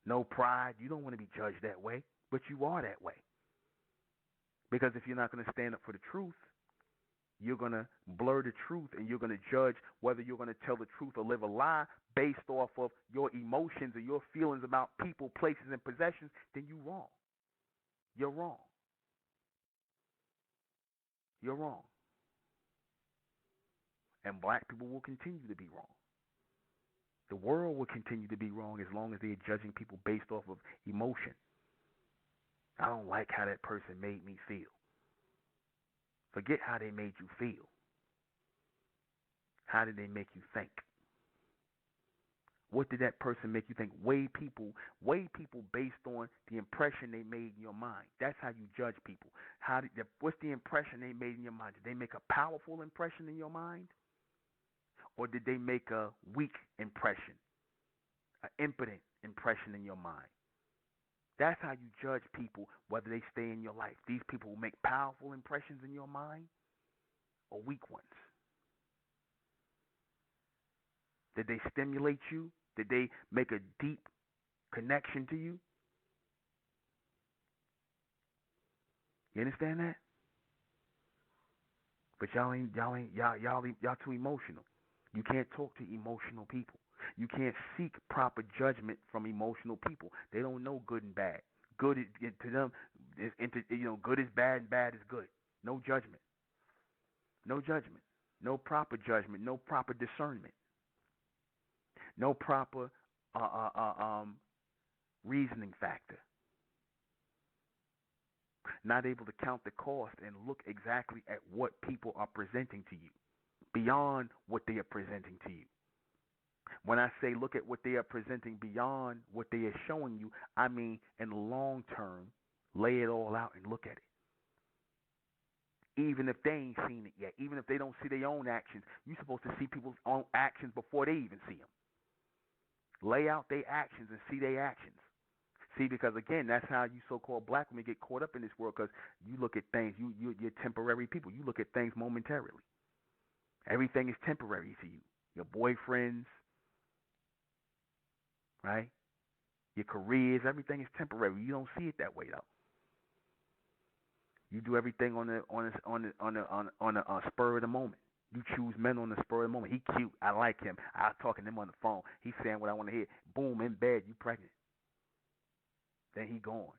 no pride. You don't want to be judged that way, but you are that way. Because if you're not going to stand up for the truth, you're going to blur the truth and you're going to judge whether you're going to tell the truth or live a lie based off of your emotions or your feelings about people, places, and possessions, then you're wrong. You're wrong. You're wrong. And black people will continue to be wrong. The world will continue to be wrong as long as they're judging people based off of emotion. I don't like how that person made me feel. Forget how they made you feel. How did they make you think? What did that person make you think? Weigh people based on the impression they made in your mind. That's how you judge people. What's the impression they made in your mind? Did they make a powerful impression in your mind? Or did they make a weak impression, an impotent impression in your mind? That's how you judge people, whether they stay in your life. These people will make powerful impressions in your mind or weak ones. Did they stimulate you? Did they make a deep connection to you? You understand that? But y'all too emotional. You can't talk to emotional people. You can't seek proper judgment from emotional people. They don't know good and bad. Good is, to them, good is bad and bad is good. No judgment. No judgment. No proper judgment. No proper discernment. No proper reasoning factor. Not able to count the cost and look exactly at what people are presenting to you, beyond what they are presenting to you. When I say look at what they are presenting beyond what they are showing you, I mean in the long term, lay it all out and look at it. Even if they ain't seen it yet, even if they don't see their own actions, you're supposed to see people's own actions before they even see them. Lay out their actions and see their actions. See, because again, that's how you so-called black women get caught up in this world, because you look at things, you're temporary people. You look at things momentarily. Everything is temporary to you. Your boyfriends, right? Your careers, everything is temporary. You don't see it that way though. You do everything on a spur of the moment. You choose men on the spur of the moment. He cute. I like him. I'm talking to him on the phone. He's saying what I want to hear. Boom, in bed, you pregnant. Then he gone.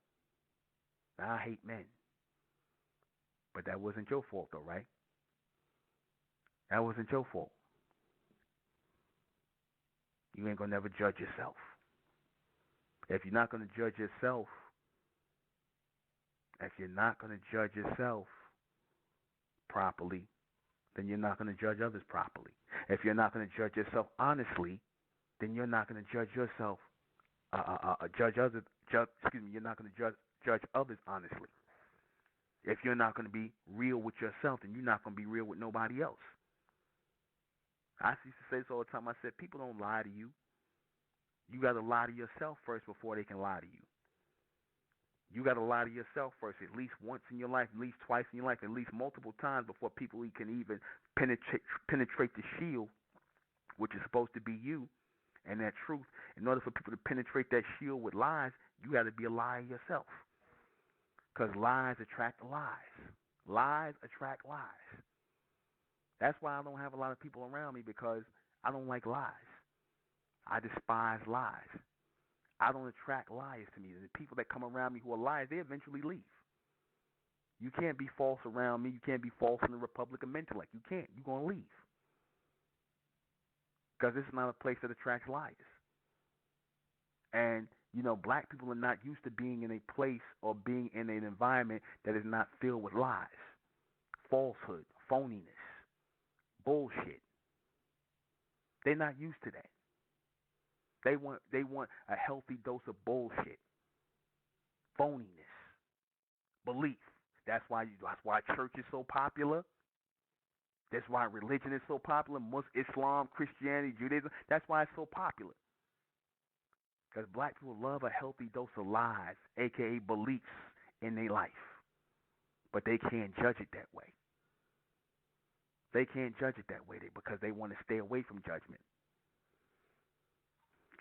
Now, I hate men. But that wasn't your fault though, right? That wasn't your fault. You ain't gonna never judge yourself. If you're not gonna judge yourself, properly, then you're not gonna judge others properly. If you're not gonna judge yourself honestly, then you're not gonna judge yourself. You're not gonna judge others honestly. If you're not gonna be real with yourself, then you're not gonna be real with nobody else. I used to say this all the time. I said, people don't lie to you. You got to lie to yourself first before they can lie to you. You got to lie to yourself first, at least once in your life, at least twice in your life, at least multiple times before people can even penetrate the shield, which is supposed to be you and that truth. In order for people to penetrate that shield with lies, you got to be a liar yourself, because lies attract lies. Lies attract lies. That's why I don't have a lot of people around me, because I don't like lies. I despise lies. I don't attract liars to me. The people that come around me who are liars, they eventually leave. You can't be false around me. You can't be false in the Republic of Mentellect. You can't. You're going to leave. Because this is not a place that attracts liars. And, black people are not used to being in a place or being in an environment that is not filled with lies, falsehood, phoniness, bullshit. They're not used to that. They want a healthy dose of bullshit, phoniness, belief. That's why church is so popular. That's why religion is so popular. Islam, Christianity, Judaism. That's why it's so popular. Because black people love a healthy dose of lies, aka beliefs in their life, but they can't judge it that way. They can't judge it that way because they want to stay away from judgment.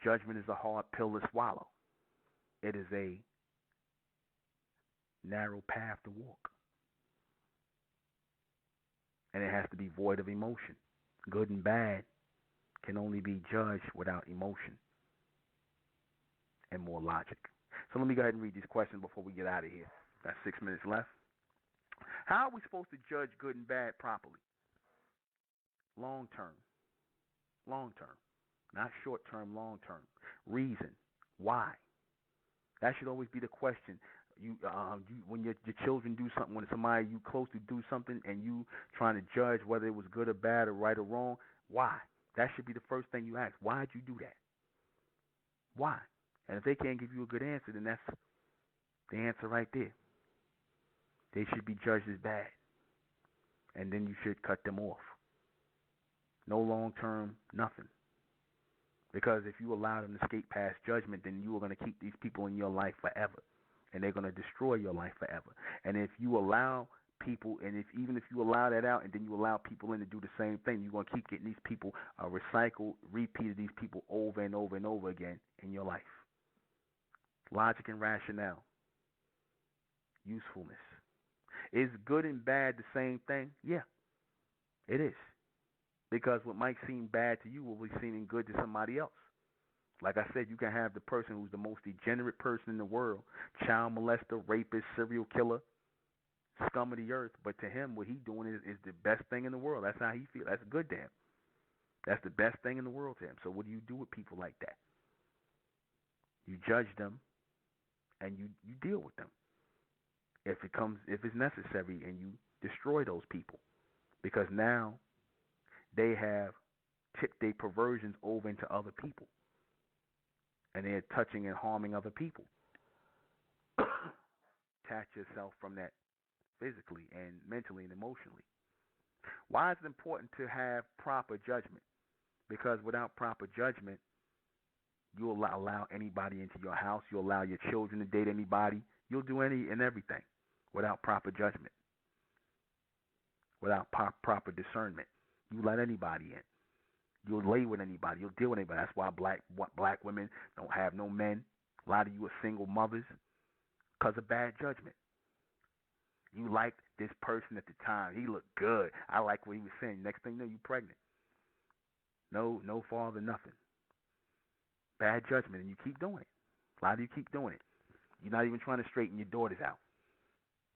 Judgment is a hard pill to swallow. It is a narrow path to walk. And it has to be void of emotion. Good and bad can only be judged without emotion and more logic. So let me go ahead and read these questions before we get out of here. Got 6 minutes left. How are we supposed to judge good and bad properly? Long term. Long term. Not short term, long term. Reason. Why? That should always be the question. When your children do something, when somebody you close to do something, and you trying to judge whether it was good or bad or right or wrong, why? That should be the first thing you ask. Why'd you do that? Why? And if they can't give you a good answer, then that's the answer right there. They should be judged as bad, and then you should cut them off. No long term, nothing. Because if you allow them to skate past judgment, then you are going to keep these people in your life forever, and they're going to destroy your life forever. And if you allow people, and even if you allow that out, and then you allow people in to do the same thing, you're going to keep getting these people repeat of these people over and over and over again in your life. Logic and rationale. Usefulness. Is good and bad the same thing? Yeah, it is. Because what might seem bad to you will be seeming good to somebody else. Like I said, you can have the person who's the most degenerate person in the world, child molester, rapist, serial killer, scum of the earth, but to him, what he's doing is the best thing in the world. That's how he feels. That's good to him. That's the best thing in the world to him. So what do you do with people like that? You judge them, and you deal with them. If it's necessary, and you destroy those people, because now they have tipped their perversions over into other people, and they're touching and harming other people. Detach yourself from that physically and mentally and emotionally. Why is it important to have proper judgment? Because without proper judgment, you'll allow anybody into your house. You'll allow your children to date anybody. You'll do any and everything without proper judgment, without proper discernment. You let anybody in. You'll lay with anybody. You'll deal with anybody. That's why black women don't have no men. A lot of you are single mothers because of bad judgment. You liked this person at the time. He looked good. I like what he was saying. Next thing you know, you're pregnant. No father, nothing. Bad judgment, and you keep doing it. A lot of you keep doing it. You're not even trying to straighten your daughters out.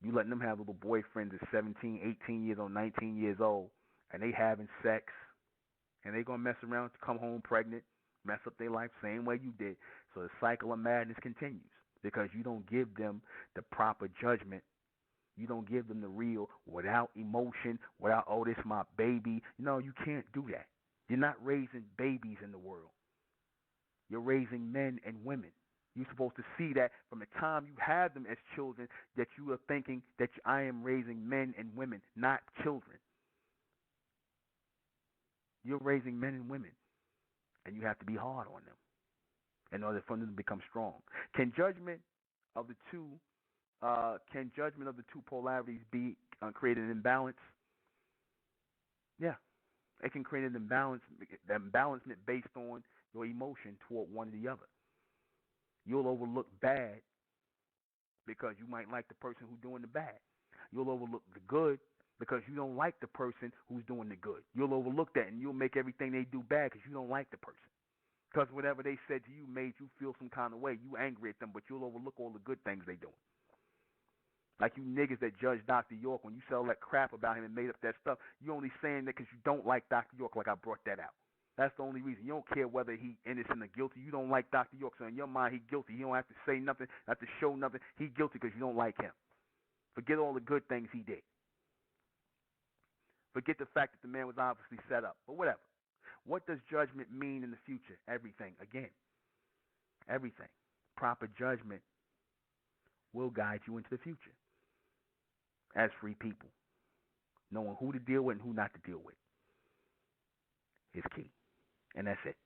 You letting them have little boyfriends at 17, 18 years old, 19 years old, and they having sex, and they going to mess around to come home pregnant, mess up their life same way you did. So the cycle of madness continues because you don't give them the proper judgment. You don't give them the real without emotion, without, oh, this is my baby. No, you can't do that. You're not raising babies in the world. You're raising men and women. You're supposed to see that from the time you have them as children, that you are thinking that I am raising men and women, not children. You're raising men and women, and you have to be hard on them in order for them to become strong. Can judgment of the two polarities be create an imbalance? Yeah, it can create an imbalancement based on your emotion toward one or the other. You'll overlook bad because you might like the person who's doing the bad. You'll overlook the good because you don't like the person who's doing the good. You'll overlook that, and you'll make everything they do bad because you don't like the person. Because whatever they said to you made you feel some kind of way. You angry at them, but you'll overlook all the good things they doing. Like you niggas that judge Dr. York when you sell that crap about him and made up that stuff. You only saying that because you don't like Dr. York, like I brought that out. That's the only reason. You don't care whether he innocent or guilty. You don't like Dr. York, so in your mind he guilty. You don't have to say nothing, have to show nothing. He guilty because you don't like him. Forget all the good things he did. Forget the fact that the man was obviously set up. But whatever. What does judgment mean in the future? Everything. Again, everything. Proper judgment will guide you into the future as free people. Knowing who to deal with and who not to deal with is key. And that's it.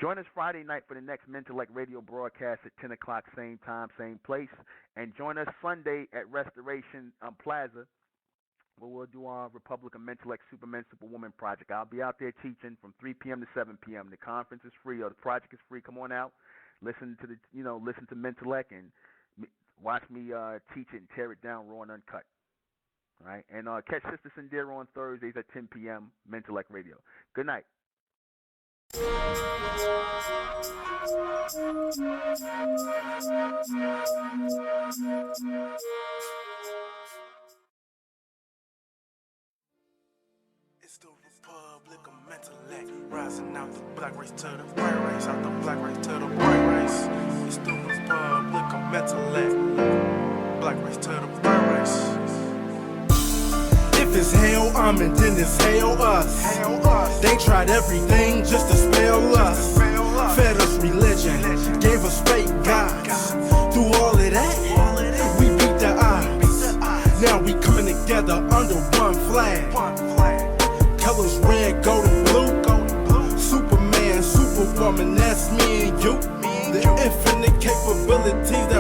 Join us Friday night for the next Mentellect radio broadcast at 10 o'clock, same time, same place. And join us Sunday at Restoration Plaza, where we'll do our Republic of Mentellect Superman, Superwoman project. I'll be out there teaching from 3 p.m. to 7 p.m. The conference is free, or the project is free. Come on out, listen to Mentellect and watch me teach it and tear it down raw and uncut. All right, and catch Sister Sindira on Thursdays at 10 p.m. Mentellect Radio. Good night. It's the Republic of Mentellect, rising out the black race to the white race, out the black race to the white race. It's the ᴊᴜᴅᴜᴇ. Black race to the fur race. If it's hell, I'm in, then it's hell us. They tried everything just to spell us. Fed us religion, gave us fake gods. Through all of that, we beat the odds. Now we coming together under one flag. Colors red, gold and blue. Superman, superwoman, that's me and you. The infinite capabilities that